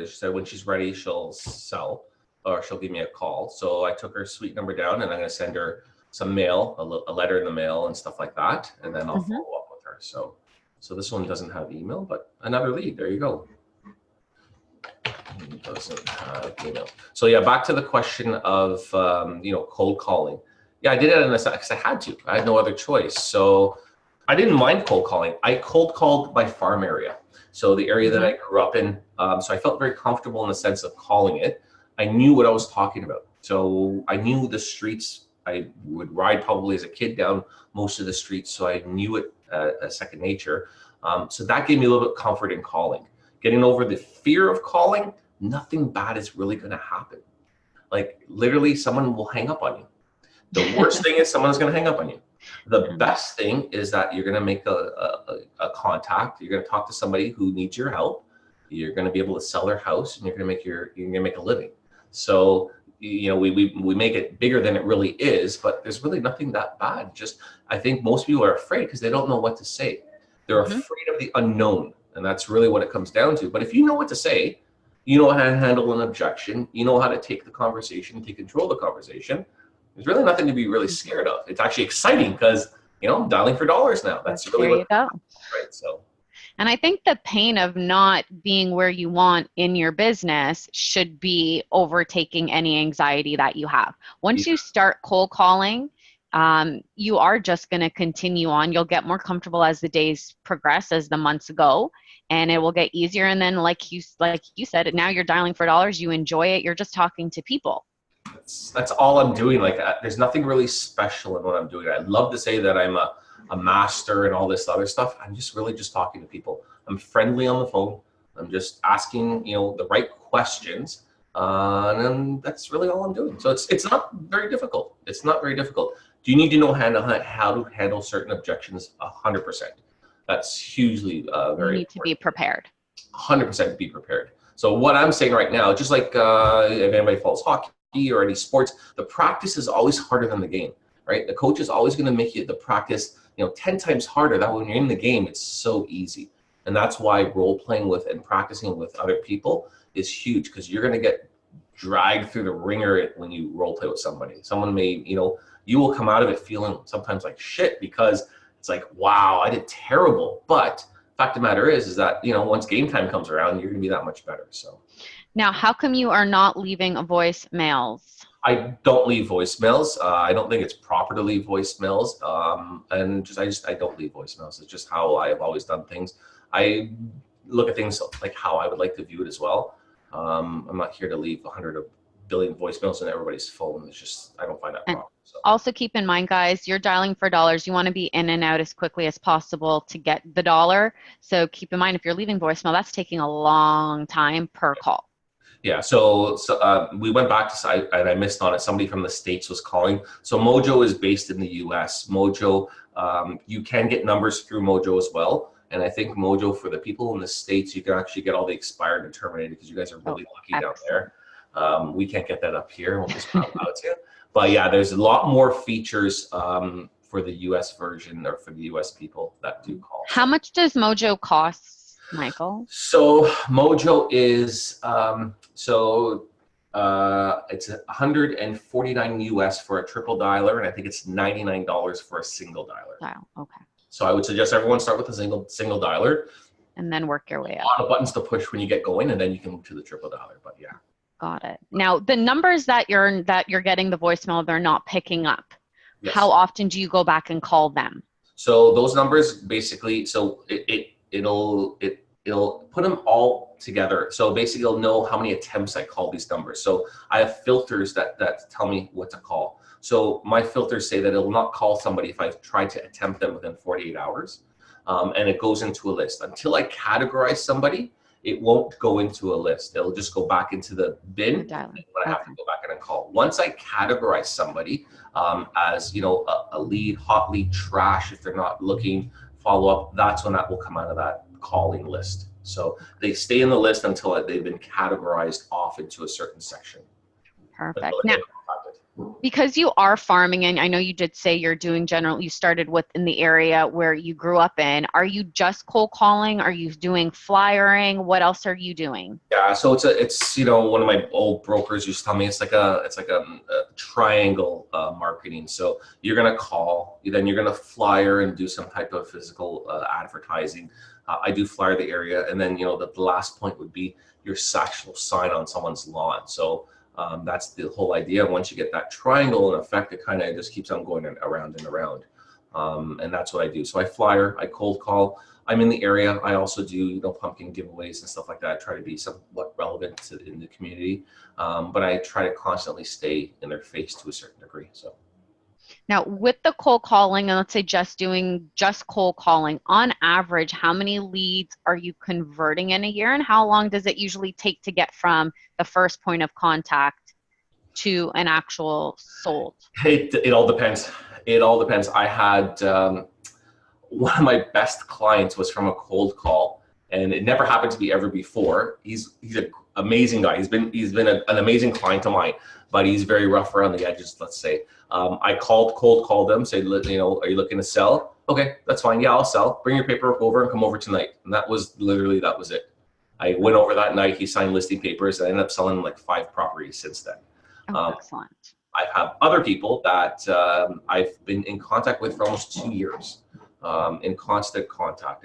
said when she's ready, she'll sell or she'll give me a call. So I took her suite number down, and I'm going to send her some mail, a letter in the mail and stuff like that. And then I'll follow up with her. So this one doesn't have email, but another lead. There you go. It doesn't have email. So yeah, back to the question of, cold calling. Yeah, I did it because I had to. I had no other choice. So I didn't mind cold calling. I cold called my farm area. So the area that I grew up in. So I felt very comfortable in the sense of calling it. I knew what I was talking about. So I knew the streets. I would ride probably as a kid down most of the streets. So I knew it as second nature. So that gave me a little bit of comfort in calling. Getting over the fear of calling, nothing bad is really going to happen. Like literally someone will hang up on you. The worst thing is someone's going to hang up on you. The best thing is that you're going to make a contact. You're going to talk to somebody who needs your help. You're going to be able to sell their house, and you're going to make a living. So, we make it bigger than it really is, but there's really nothing that bad. Just, I think most people are afraid because they don't know what to say. They're afraid of the unknown, and that's really what it comes down to. But if you know what to say, you know how to handle an objection, you know how to take the conversation, take control of the conversation, there's really nothing to be really scared of. It's actually exciting because, you know, I'm dialing for dollars now. That's really there you go. Right. So. And I think the pain of not being where you want in your business should be overtaking any anxiety that you have. Once you start cold calling, you are just going to continue on. You'll get more comfortable as the days progress, as the months go, and it will get easier. And then like you said, now you're dialing for dollars. You enjoy it. You're just talking to people. That's all I'm doing. Like, there's nothing really special in what I'm doing. I'd love to say that I'm a master and all this other stuff. I'm just really just talking to people. I'm friendly on the phone. I'm just asking, you know, the right questions. And then that's really all I'm doing. So it's not very difficult. It's not very difficult. Do you need to know how to handle certain objections? 100%. That's hugely very important. You need to be prepared. 100% be prepared. So what I'm saying right now, just like if anybody follows hockey or any sports, the practice is always harder than the game, right? The coach is always going to make you the practice, you know, 10 times harder. That when you're in the game, it's so easy. And that's why role playing with and practicing with other people is huge, because you're going to get dragged through the ringer when you role play with somebody. Someone may, you know, you will come out of it feeling sometimes like shit because it's like, wow, I did terrible. But fact of the matter is that, you know, once game time comes around, you're going to be that much better. So. Now, how come you are not leaving voicemails? I don't leave voicemails. I don't think it's proper to leave voicemails. And I don't leave voicemails. It's just how I have always done things. I look at things like how I would like to view it as well. I'm not here to leave 100 billion voicemails in everybody's phone. It's just, I don't find that proper. So. Also keep in mind, guys, you're dialing for dollars. You want to be in and out as quickly as possible to get the dollar. So keep in mind, if you're leaving voicemail, that's taking a long time per call. Yeah, so we went back to, and I missed on it, somebody from the States was calling. So Mojo is based in the US. Mojo, you can get numbers through Mojo as well. And I think Mojo, for the people in the States, you can actually get all the expired and terminated, because you guys are really lucky down there. We can't get that up here. We'll just allow it to. But yeah, there's a lot more features for the US version, or for the US people that do call. How much does Mojo cost, Michael? So Mojo is, it's $149 US for a triple dialer, and I think it's $99 for a single dialer. Wow, okay. So I would suggest everyone start with a single dialer. And then work your way up. A lot of buttons to push when you get going, and then you can move to the triple dialer, but yeah. Got it. Now, the numbers that you're getting the voicemail, they're not picking up. Yes. How often do you go back and call them? So those numbers basically, so it'll put them all together. So basically, it'll know how many attempts I call these numbers. So I have filters that tell me what to call. So my filters say that it will not call somebody if I've tried to attempt them within 48 hours. And it goes into a list. Until I categorize somebody, it won't go into a list. It'll just go back into the bin, but I have to go back in and call. Once I categorize somebody as, you know, a lead, hot lead, trash, if they're not looking, follow up, that's when that will come out of that calling list. So they stay in the list until they've been categorized off into a certain section. Perfect. Now, because you are farming, and I know you did say you're doing you started within the area where you grew up in. Are you just cold calling? Are you doing flyering? What else are you doing? Yeah, so it's you know, one of my old brokers used to tell me it's like a triangle marketing. So you're gonna call, then you're gonna flyer and do some type of physical advertising. I do flyer the area, and then, you know, the last point would be your actual sign on someone's lawn. So that's the whole idea. Once you get that triangle in effect, it kind of just keeps on going around and around. And that's what I do. So I flyer, I cold call. I'm in the area. I also do, you know, pumpkin giveaways and stuff like that. I try to be somewhat relevant in the community, but I try to constantly stay in their face to a certain degree. So. Now, with the cold calling, and let's say just cold calling, on average, how many leads are you converting in a year, and how long does it usually take to get from the first point of contact to an actual sold? It all depends. It all depends. I had one of my best clients was from a cold call, and it never happened to me ever before. He's an amazing guy. He's been an amazing client of mine, but he's very rough around the edges, let's say. I cold called them, said, you know, are you looking to sell? Okay, that's fine. Yeah, I'll sell. Bring your paperwork over and come over tonight. And that was it. I went over that night. He signed listing papers. I ended up selling like 5 properties since then. Oh, excellent. I have other people that I've been in contact with for almost 2 years, in constant contact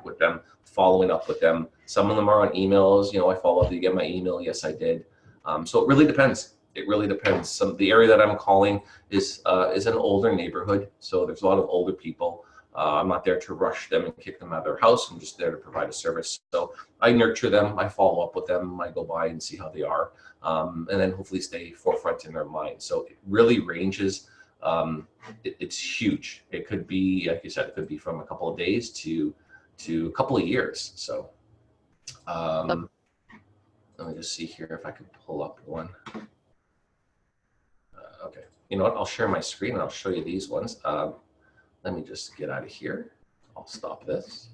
with them, following up with them. Some of them are on emails. You know, I follow up. Did you get my email? Yes, I did. So it really depends. It really depends. The area that I'm calling is an older neighborhood, so there's a lot of older people. I'm not there to rush them and kick them out of their house. I'm just there to provide a service. So I nurture them. I follow up with them. I go by and see how they are, and then hopefully stay forefront in their mind. So it really ranges. It's huge. It could be, like you said, it could be from a couple of days to a couple of years. So let me just see here if I can pull up one. Okay, you know what? I'll share my screen and I'll show you these ones. Let me just get out of here. I'll stop this.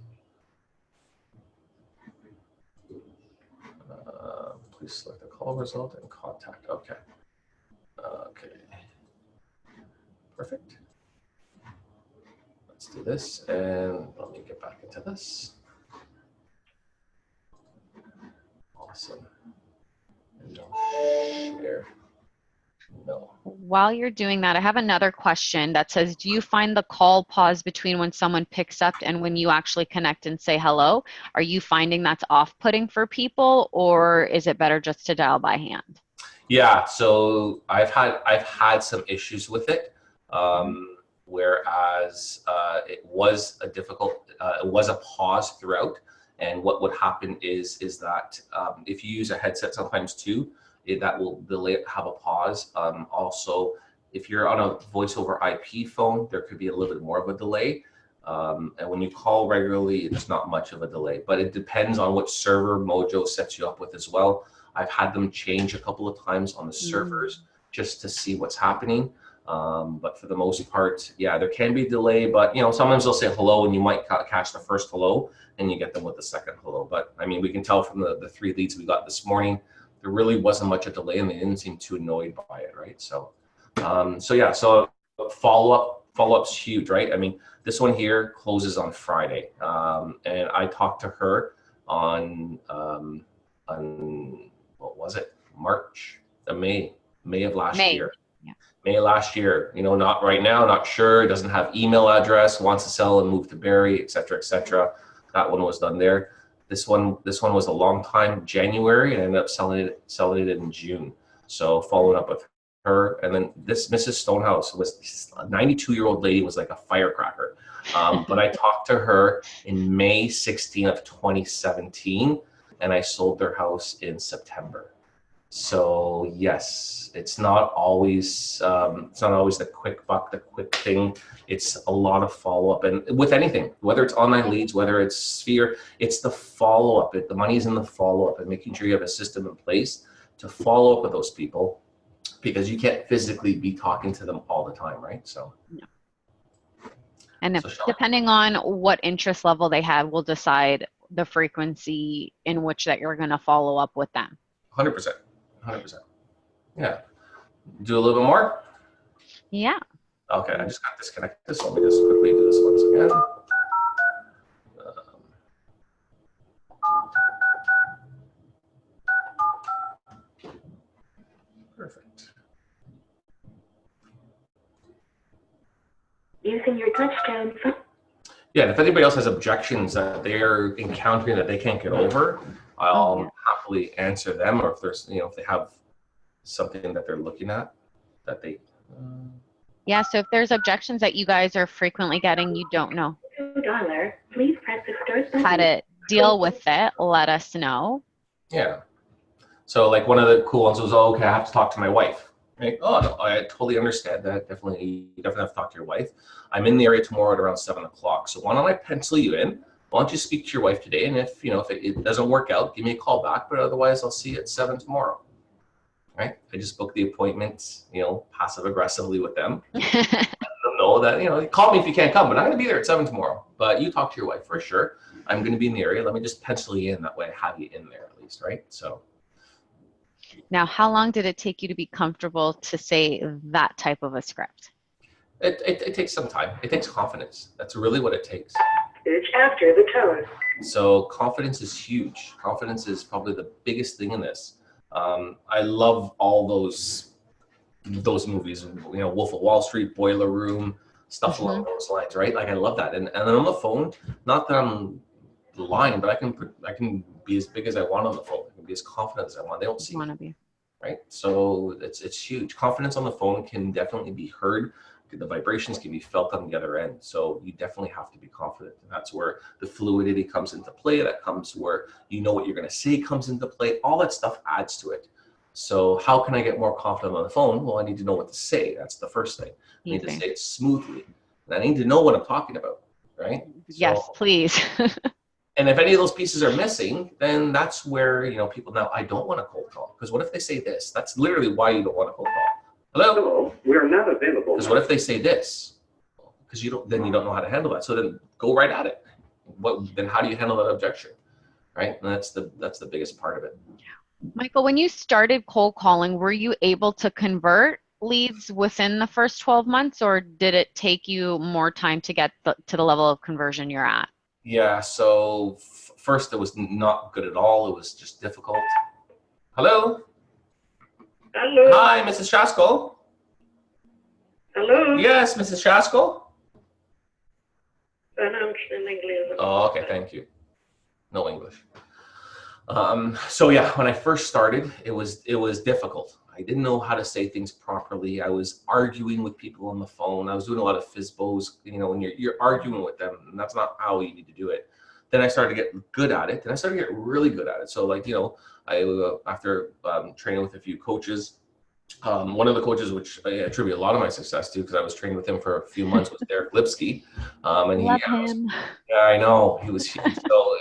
Please select the call result and contact. Okay. Okay. Perfect. Let's do this, and let me get back into this. Awesome. And I'll share. No. While you're doing that, I have another question that says, do you find the call pause between when someone picks up and when you actually connect and say hello? Are you finding that's off-putting for people, or is it better just to dial by hand? Yeah, so I've had some issues with it, whereas it was a difficult, it was a pause throughout. And what would happen is that if you use a headset sometimes too, that will delay it, have a pause. Also, if you're on a voice over IP phone, there could be a little bit more of a delay. And when you call regularly, there's not much of a delay, but it depends on what server Mojo sets you up with as well. I've had them change a couple of times on the servers just to see what's happening. But for the most part, yeah, there can be a delay, but you know, sometimes they'll say hello and you might catch the first hello and you get them with the second hello. But I mean, we can tell from the 3 leads we got this morning, there really wasn't much of a delay and they didn't seem too annoyed by it, right? So, yeah, so follow-up's huge, right? I mean, this one here closes on Friday. And I talked to her on what was it? May of last year. Yeah. May last year, you know, not right now, not sure, doesn't have email address, wants to sell and move to Barrie, et cetera, et cetera. That one was done there. This one was a long time, January, and I ended up selling it in June. So following up with her, and then this Mrs. Stonehouse was a 92-year-old lady, was like a firecracker. But I talked to her in May 16 of 2017, and I sold their house in September. So yes, it's not always the quick buck, the quick thing. It's a lot of follow-up, and with anything, whether it's online leads, whether it's Sphere, it's the follow-up. The money's in the follow-up and making sure you have a system in place to follow up with those people, because you can't physically be talking to them all the time, right? So. No. And if, depending on what interest level they have, will decide the frequency in which that you're going to follow up with them. 100%. 100%. Yeah. Do a little bit more? Yeah. Okay, I just got disconnected, so let me just quickly do this once again. Perfect. Using your touchtone phone. Yeah, and if anybody else has objections that they're encountering that they can't get over, I'll happily answer them, or if there's, you know, if they have something that they're looking at that they. Yeah, so if there's objections that you guys are frequently getting, you don't know $2. Please press the start button. how to deal with it, let us know. Yeah. So like one of the cool ones was, oh, okay, I have to talk to my wife. Right? Oh, no, I totally understand that. You definitely have to talk to your wife. I'm in the area tomorrow at around 7 o'clock. So why don't I pencil you in? Why don't you speak to your wife today? And if, you know, if it doesn't work out, give me a call back. But otherwise, I'll see you at 7 tomorrow. Right? I just booked the appointment, you know, passive aggressively with them. Let them know that, you know, call me if you can't come, but I'm going to be there at 7 tomorrow. But you talk to your wife for sure. I'm going to be in the area. Let me just pencil you in. That way I have you in there at least, right? So. Now, how long did it take you to be comfortable to say that type of a script? It takes some time. It takes confidence. That's really what it takes. message after the tone. So confidence is huge. Confidence is probably the biggest thing in this. I love all those movies, you know, Wolf of Wall Street, Boiler Room, stuff along those lines, right? Like I love that. And then on the phone, not that I'm lying, but I can be as big as I want on the phone. I can be as confident as I want. They don't see me, right? So it's huge. Confidence on the phone can definitely be heard. The vibrations can be felt on the other end. So you definitely have to be confident. And that's where the fluidity comes into play. That comes where you know what you're going to say comes into play. All that stuff adds to it. So how can I get more confident on the phone? Well, I need to know what to say. That's the first thing. I need to say it smoothly. And I need to know what I'm talking about, right? Yes, please. And if any of those pieces are missing, then that's where, you know, people now, I don't want to cold call. Because what if they say this? That's literally why you don't want to cold call. Hello? We are not available. Because what if they say this? Because you don't know how to handle that. So then go right at it. Then how do you handle that objection? Right? And that's the biggest part of it. Michael, when you started cold calling, were you able to convert leads within the first 12 months, or did it take you more time to get to the level of conversion you're at? Yeah, so first it was not good at all. It was just difficult. Hello? Hello. Hi, Mrs. Shaskell. Hello. Yes, Mrs. Shaskell. Pronounced in English. Oh, okay, thank you. No English. So yeah, when I first started, it was difficult. I didn't know how to say things properly. I was arguing with people on the phone. I was doing a lot of FISBOs, you know, when you're arguing with them, and that's not how you need to do it. Then I started to get good at it, and I started to get really good at it. So like, you know, after training with a few coaches, one of the coaches, which I attribute a lot of my success to, because I was training with him for a few months, was Derek Lipsky. And Love him. Yeah, I know, he was huge. So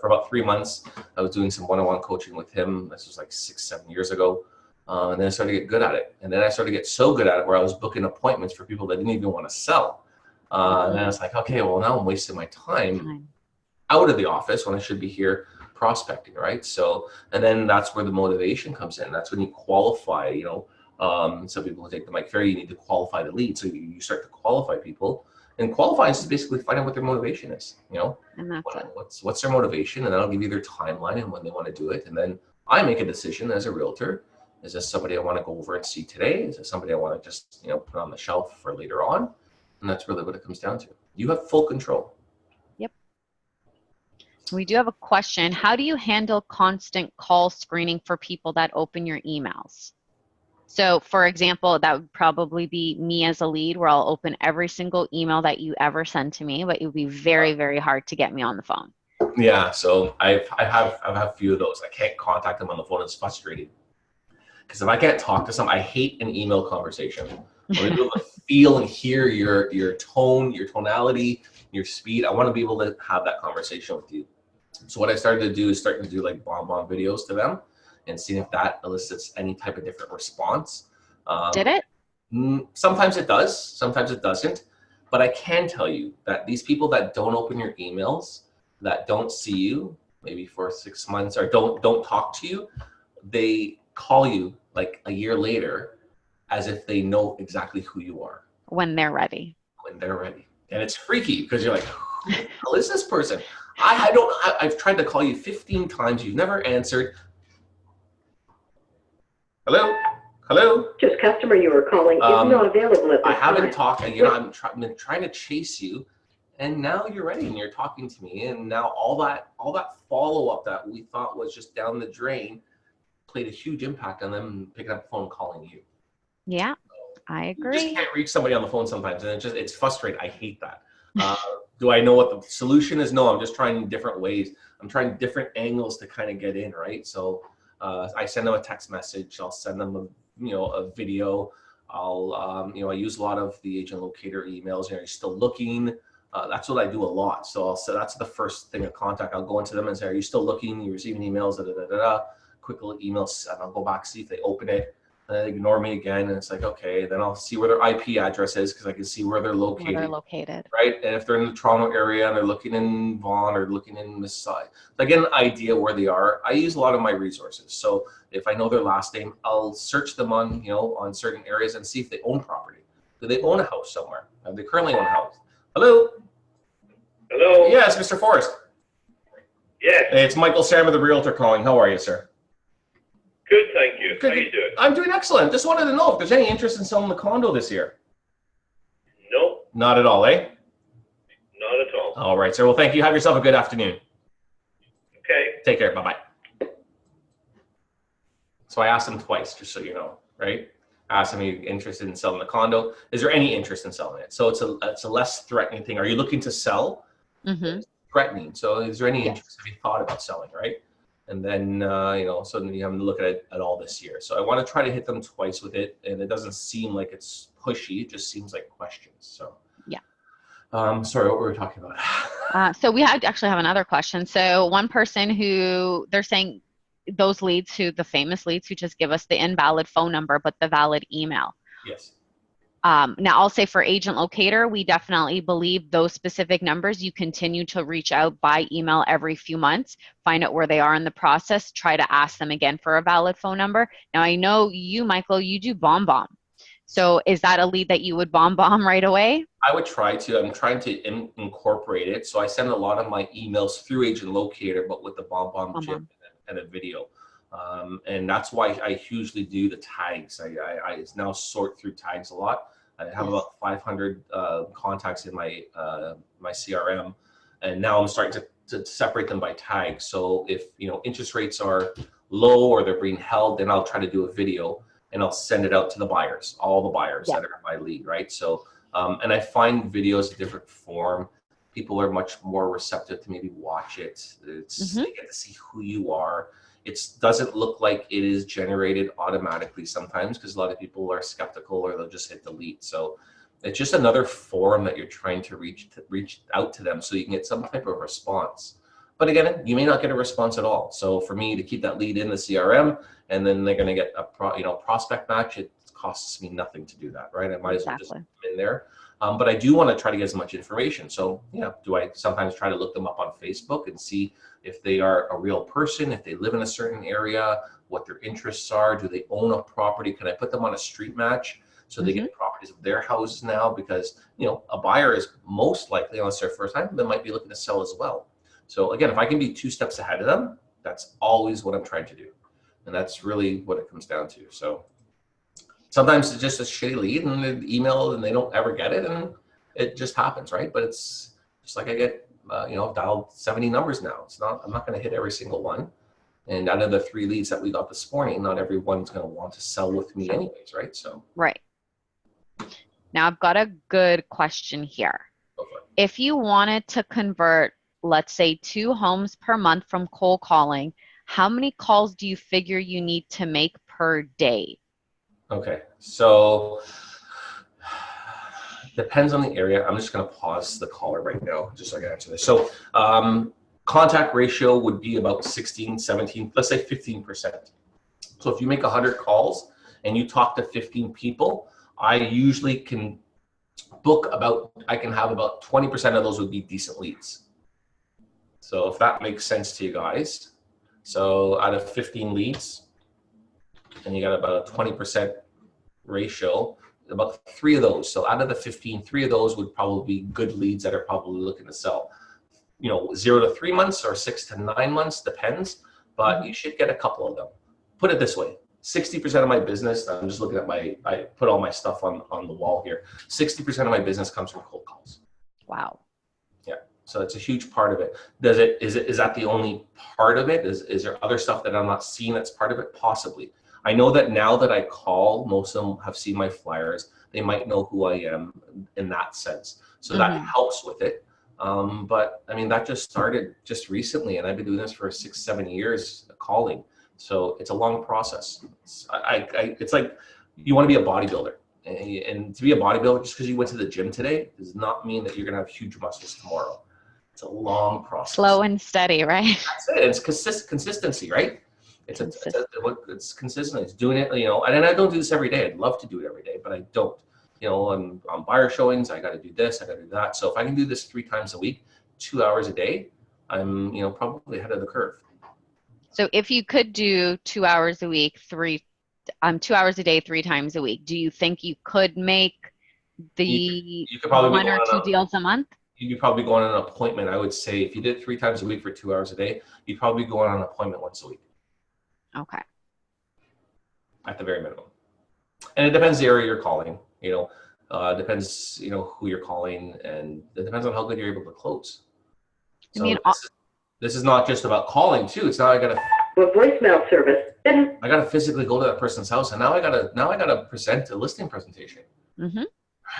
for about 3 months, I was doing some one-on-one coaching with him. This was like 6-7 years ago. And then I started to get good at it. And then I started to get so good at it where I was booking appointments for people that didn't even want to sell. And then I was like, okay, well, now I'm wasting my time out of the office when I should be here prospecting, right? So, and then that's where the motivation comes in. That's when you qualify, you know, some people will take the Mike Ferry, you need to qualify the lead. So you start to qualify people, and qualifying is basically find out what their motivation is, you know, and that's what's their motivation, and then I'll give you their timeline and when they want to do it. And then I make a decision as a realtor. Is this somebody I want to go over and see today? Is this somebody I want to just, you know, put on the shelf for later on? And that's really what it comes down to. You have full control. Yep. We do have a question. How do you handle constant call screening for people that open your emails? So for example, that would probably be me as a lead, where I'll open every single email that you ever send to me, but it would be very, very hard to get me on the phone. Yeah, so I have a few of those. I can't contact them on the phone. It's frustrating. Because if I can't talk to someone, I hate an email conversation. I want to be able to feel and hear your tone, your tonality, your speed. I want to be able to have that conversation with you. So what I started to do is like bomb videos to them and seeing if that elicits any type of different response. Did it? Sometimes it does, sometimes it doesn't. But I can tell you that these people that don't open your emails, that don't see you, maybe for 6 months, or don't talk to you, they call you like a year later as if they know exactly who you are. When they're ready. When they're ready. And it's freaky because you're like, who is this person? I've tried to call you 15 times. You've never answered. Hello? Hello? Just customer you are calling is not available at this time. I haven't talked, you know, I've been trying to chase you, and now you're ready and you're talking to me, and now all that follow-up that we thought was just down the drain played a huge impact on them picking up the phone and calling you. Yeah, I agree. You just can't reach somebody on the phone sometimes, and it's frustrating. I hate that. Do I know what the solution is? No, I'm just trying different ways. I'm trying different angles to kind of get in, right? So I send them a text message. I'll send them a video. I'll I use a lot of the Agent Locator emails. Are you still looking? That's what I do a lot. So that's the first thing of contact. I'll go into them and say, are you still looking? You receiving emails? Quick little emails, and I'll go back, see if they open it, and they ignore me again, and it's like, okay, then I'll see where their IP address is, because I can see where they're located. Right? And if they're in the Toronto area and they're looking in Vaughan or looking in Mississauga, I get an idea where they are. I use a lot of my resources. So if I know their last name, I'll search them on certain areas and see if they own property. Do they own a house somewhere? Do they currently own a house? Hello? Hello? Yes, Mr. Forrest. Yes. It's Michael Sammer, the realtor calling. How are you, sir? Good, thank you. Good. How you doing? I'm doing excellent. Just wanted to know if there's any interest in selling the condo this year. No, Not at all, eh? not at all. All right, sir. Well, thank you. Have yourself a good afternoon. Okay. Take care. Bye-bye. So I asked him twice, just so you know, right? I asked him, are you interested in selling the condo? Is there any interest in selling it? So it's a less threatening thing. Are you looking to sell? Mm-hmm. Threatening. So is there any Yes. interest? Have you thought about selling, right? And then, you know, so then you have to look at it at all this year. So I want to try to hit them twice with it. And it doesn't seem like it's pushy. It just seems like questions. So, Yeah. Sorry, what were we talking about? So we actually have another question. So one person who they're saying those leads who the famous leads who just give us the invalid phone number, but the valid email. Yes. Now I'll say for Agent Locator, we definitely believe those specific numbers, you continue to reach out by email every few months, find out where they are in the process, try to ask them again for a valid phone number. Now I know you, Michael, you do bomb. So is that a lead that you would bomb right away? I would try to. I'm trying to incorporate it. So I send a lot of my emails through Agent Locator, but with the bomb chip and a video. And that's why I hugely do the tags. I now sort through tags a lot. I have about 500 contacts in my my CRM, and now I'm starting to separate them by tags. So if you know interest rates are low or they're being held, then I'll try to do a video and I'll send it out to the buyers, all the buyers that are in my lead, right? So and I find videos a different form. People are much more receptive to maybe watch it. They get to see who you are. It doesn't look like it is generated automatically sometimes because a lot of people are skeptical or they'll just hit delete. So it's just another forum that you're trying to reach out to them so you can get some type of response. But again, you may not get a response at all. So for me to keep that lead in the CRM and then they're going to get a prospect match, it costs me nothing to do that, right? I might as well just put them in there. But I do want to try to get as much information. So yeah, do I sometimes try to look them up on Facebook and see if they are a real person, if they live in a certain area, what their interests are, do they own a property? Can I put them on a street match so they get properties of their houses now? Because you know a buyer is most likely, unless they're first time, they might be looking to sell as well. So again, if I can be 2 steps ahead of them, that's always what I'm trying to do. And that's really what it comes down to. So sometimes it's just a shitty lead and they email and they don't ever get it and it just happens, right? But it's just like I get, I've dialed 70 numbers now. I'm not going to hit every single one. And out of the 3 leads that we got this morning, not everyone's going to want to sell with me anyways, right? So right. Now I've got a good question here. Go for it. If you wanted to convert, let's say 2 homes per month from cold calling, how many calls do you figure you need to make per day? Okay, so depends on the area. I'm just going to pause the caller right now just so I can answer this. So contact ratio would be about 16, 17, let's say 15%. So if you make 100 calls and you talk to 15 people, I usually can I can have about 20% of those would be decent leads. So if that makes sense to you guys. So out of 15 leads, and you got about a 20% ratio, about 3 of those. So out of the 15, 3 of those would probably be good leads that are probably looking to sell. 0 to 3 months or 6 to 9 months, depends, but you should get a couple of them. Put it this way, 60% of my business, I'm just looking at I put all my stuff on the wall here. 60% of my business comes from cold calls. Wow. Yeah. So it's a huge part of it. Is that the only part of it? Is there other stuff that I'm not seeing that's part of it? Possibly. I know that now that I call, most of them have seen my flyers. They might know who I am in that sense. So that helps with it. But I mean, that just started just recently, and I've been doing this for 6-7 years calling. So it's a long process. It's like you want to be a bodybuilder. And to be a bodybuilder, just because you went to the gym today does not mean that you're going to have huge muscles tomorrow. It's a long process. Slow and steady, right? That's it. It's consistency, right? It's consistent. It's doing it, and I don't do this every day. I'd love to do it every day, but I don't. On buyer showings, I got to do this, I got to do that. So if I can do this 3 times a week, 2 hours a day, I'm, probably ahead of the curve. So if you could do 2 hours a week, 2 hours a day, 3 times a week, do you think you could make the you could probably 1 or 2 deals a month? you'd probably go on an appointment. I would say if you did it 3 times a week for 2 hours a day, you'd probably go on an appointment once a week. Okay. At the very minimum. And it depends the area you're calling, depends, who you're calling, and it depends on how good you're able to close. So this is not just about calling too. It's now I gotta voicemail service. I gotta physically go to that person's house, and now I gotta present a listing presentation. Mm-hmm.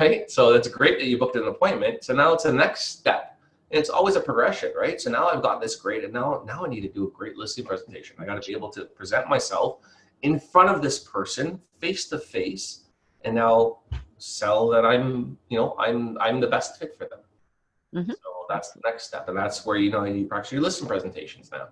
Right? So it's great that you booked an appointment. So now it's the next step. And it's always a progression, right? So now I've got this great, and now I need to do a great listing presentation. I got to be able to present myself in front of this person, face to face, and now sell that I'm the best fit for them. Mm-hmm. So that's the next step, and that's where you practice your listing presentations now.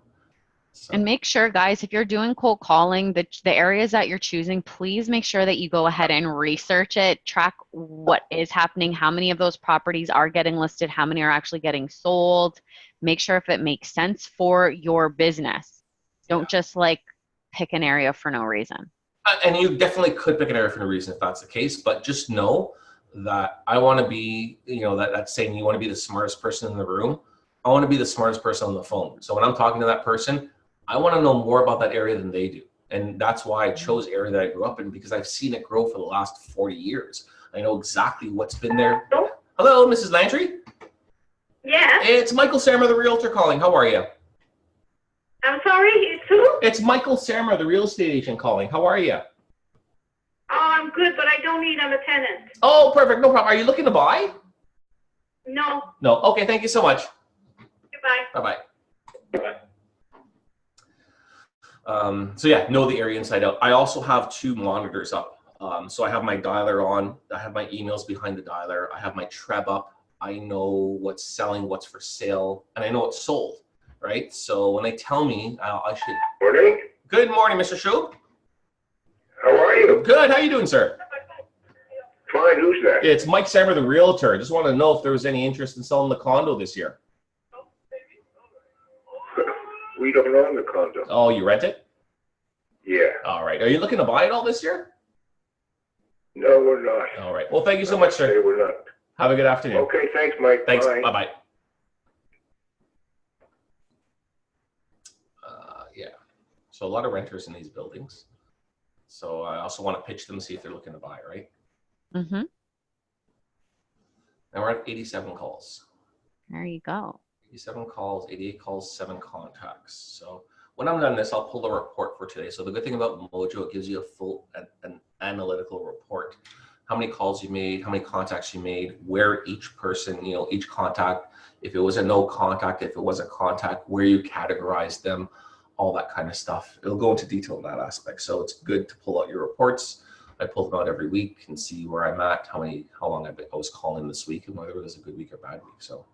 So. And make sure, guys, if you're doing cold calling, the areas that you're choosing, please make sure that you go ahead and research it, track what is happening, how many of those properties are getting listed, how many are actually getting sold. Make sure if it makes sense for your business. Don't just pick an area for no reason. And you definitely could pick an area for no reason if that's the case, but just know that I want to be, that saying you want to be the smartest person in the room. I want to be the smartest person on the phone. So when I'm talking to that person, I want to know more about that area than they do. And that's why I chose the area that I grew up in, because I've seen it grow for the last 40 years. I know exactly what's been there. Hello, Mrs. Lantry? Yeah. It's Michael Sammer, the realtor calling. How are you? I'm sorry, it's who? It's Michael Sammer, the real estate agent calling. How are you? Oh, I'm good, but I don't need. I'm a tenant. Oh, perfect. No problem. Are you looking to buy? No. No. Okay, thank you so much. Goodbye. Bye-bye. So yeah, know the area inside out. I also have 2 monitors up. So I have my dialer on. I have my emails behind the dialer. I have my Treb up. I know what's selling, what's for sale, and I know what's sold, right? So when they tell me, I should... Morning. Good morning, Mr. Shub. How are you? Good. How you doing, sir? Fine. Who's that? It's Mike Sammer, the realtor. Just want to know if there was any interest in selling the condo this year. We don't own the condo. Oh, you rent it? Yeah. All right. Are you looking to buy it all this year? No, we're not. All right. Well, thank you so much, sir. Okay, we're not. Have a good afternoon. Okay, thanks, Mike. Thanks. Bye. Bye-bye. Yeah. So a lot of renters in these buildings. So I also want to pitch them, see if they're looking to buy, right? Mm-hmm. Now we're at 87 calls. There you go. 87 calls, 88 calls, 7 contacts. So when I'm done this, I'll pull the report for today. So the good thing about Mojo, it gives you a full an analytical report. How many calls you made, how many contacts you made, where each person, each contact, if it was a no contact, if it was a contact, where you categorized them, all that kind of stuff. It'll go into detail in that aspect. So it's good to pull out your reports. I pull them out every week and see where I'm at, how long I was calling this week, and whether it was a good week or bad week. So.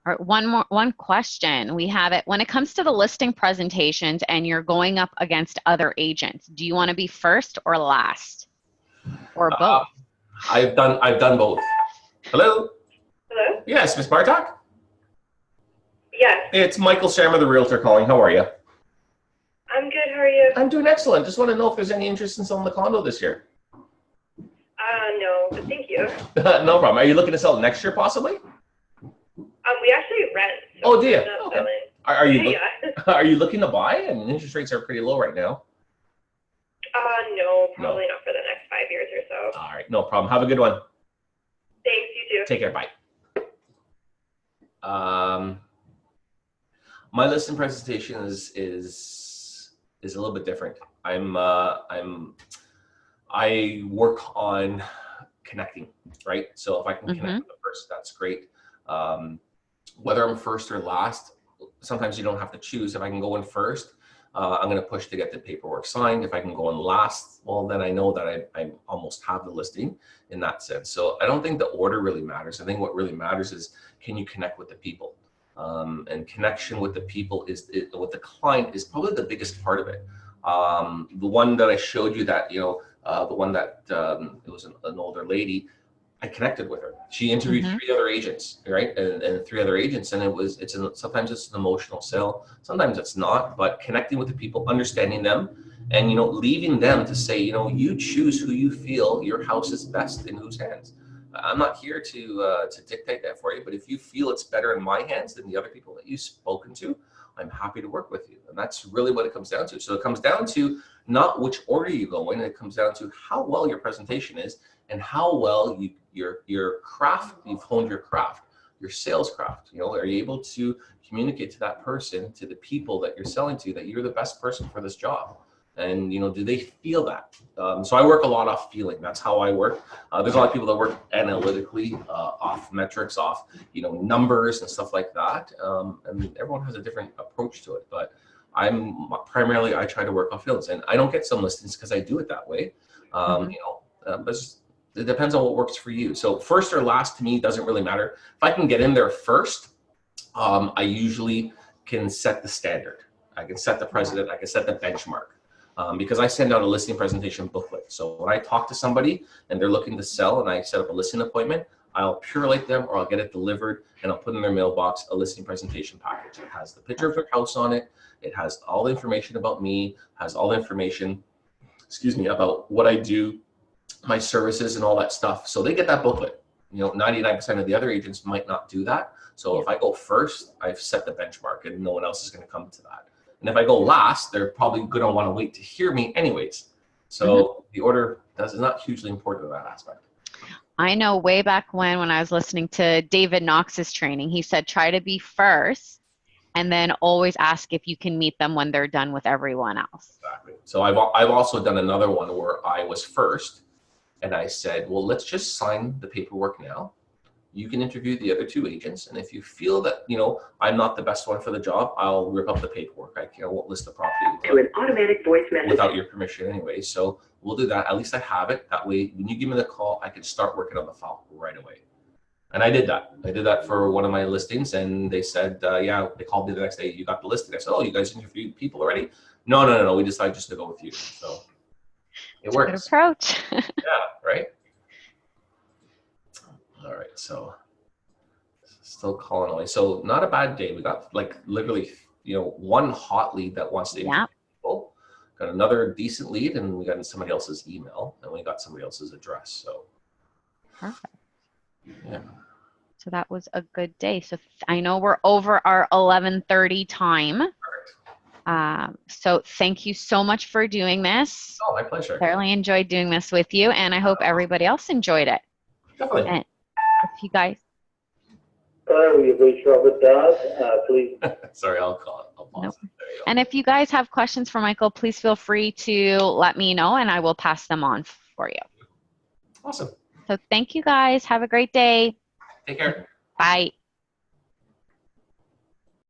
All right, one question. We have it when it comes to the listing presentations and you're going up against other agents. Do you want to be first or last, or both? I've done both. Hello. Hello? Yes, Ms. Bartok. Yes. It's Michael Sammer, the realtor calling. How are you? I'm good. How are you? I'm doing excellent. Just want to know if there's any interest in selling the condo this year. No, but thank you. No problem. Are you looking to sell it next year, possibly? We actually rent. So Oh, do you? we're not Okay. selling. Are you Yeah. are you looking to buy? I mean, interest rates are pretty low right now. No, probably not for the next 5 years or so. All right, no problem. Have a good one. Thanks, you too. Take care. Bye. My listing presentation is a little bit different. I work on connecting, right? So if I can connect with the person, that's great. Whether I'm first or last, sometimes you don't have to choose. If I can go in first, I'm going to push to get the paperwork signed. If I can go in last, well, then I know that I almost have the listing in that sense. So I don't think the order really matters. I think what really matters is, can you connect with the people? And connection with the people with the client is probably the biggest part of it. The one that I showed you that, the one that it was an older lady, I connected with her. She interviewed 3 other agents, right? And 3 other agents. And sometimes it's an emotional sale. Sometimes it's not, but connecting with the people, understanding them, and, leaving them to say, you choose who you feel your house is best in whose hands. I'm not here to dictate that for you, but if you feel it's better in my hands than the other people that you've spoken to, I'm happy to work with you. And that's really what it comes down to. So it comes down to not which order you go in, it comes down to how well your presentation is and how well your craft, you've honed your craft, your sales craft. You know, are you able to communicate to that person, to the people that you're selling to, that you're the best person for this job? And, you know, do they feel that? So I work a lot off feeling. That's how I work. There's a lot of people that work analytically, off metrics, off, you know, numbers and stuff like that. And everyone has a different approach to it. But I try to work off feelings. And I don't get some listings because I do it that way. You know, but it depends on what works for you. So first or last to me doesn't really matter. If I can get in there first, I usually can set the standard. I can set the precedent. I can set the benchmark. Because I send out a listing presentation booklet. So when I talk to somebody and they're looking to sell and I set up a listing appointment, I'll purelate them or I'll get it delivered and I'll put in their mailbox a listing presentation package. It has the picture of their house on it. It has all the information about me, has all the information, about what I do, my services and all that stuff. So they get that booklet. You know, 99% of the other agents might not do that. So if I go first, I've set the benchmark and no one else is going to come to that. And if I go last, they're probably going to want to wait to hear me anyways. So the order is not hugely important in that aspect. I know way back when I was listening to David Knox's training, he said, try to be first and then always ask if you can meet them when they're done with everyone else. Exactly. So I've also done another one where I was first and I said, well, let's just sign the paperwork now. You can interview the other two agents. And if you feel that, you know, I'm not the best one for the job, I'll rip up the paperwork. I won't list the property To an automatic voice message. without your permission anyway. So we'll do that. At least I have it. That way, when you give me the call, I can start working on the file right away. And I did that. I did that for one of my listings. And they said, yeah, they called me the next day. You got the listing. I said, oh, you guys interviewed people already? No. We decided just to go with you. So it works. Good approach. Yeah, right? All right, so still calling away. So not a bad day. We got like literally, you know, one hot lead that wants to interview people. Got another decent lead, and we got somebody else's email, and we got somebody else's address. So Perfect. yeah. So that was a good day. So I know we're over our 11:30 time. So thank you so much for doing this. Oh, my pleasure. Thoroughly enjoyed doing this with you, and I hope everybody else enjoyed it. Definitely. And if you guys, We've reached Robert Dodd. Please. Sorry, I'll call it. I'll pause Nope. it. There you go. and if you guys have questions for Michael, please feel free to let me know, and I will pass them on for you. Awesome. So thank you guys. Have a great day. Take care. Bye.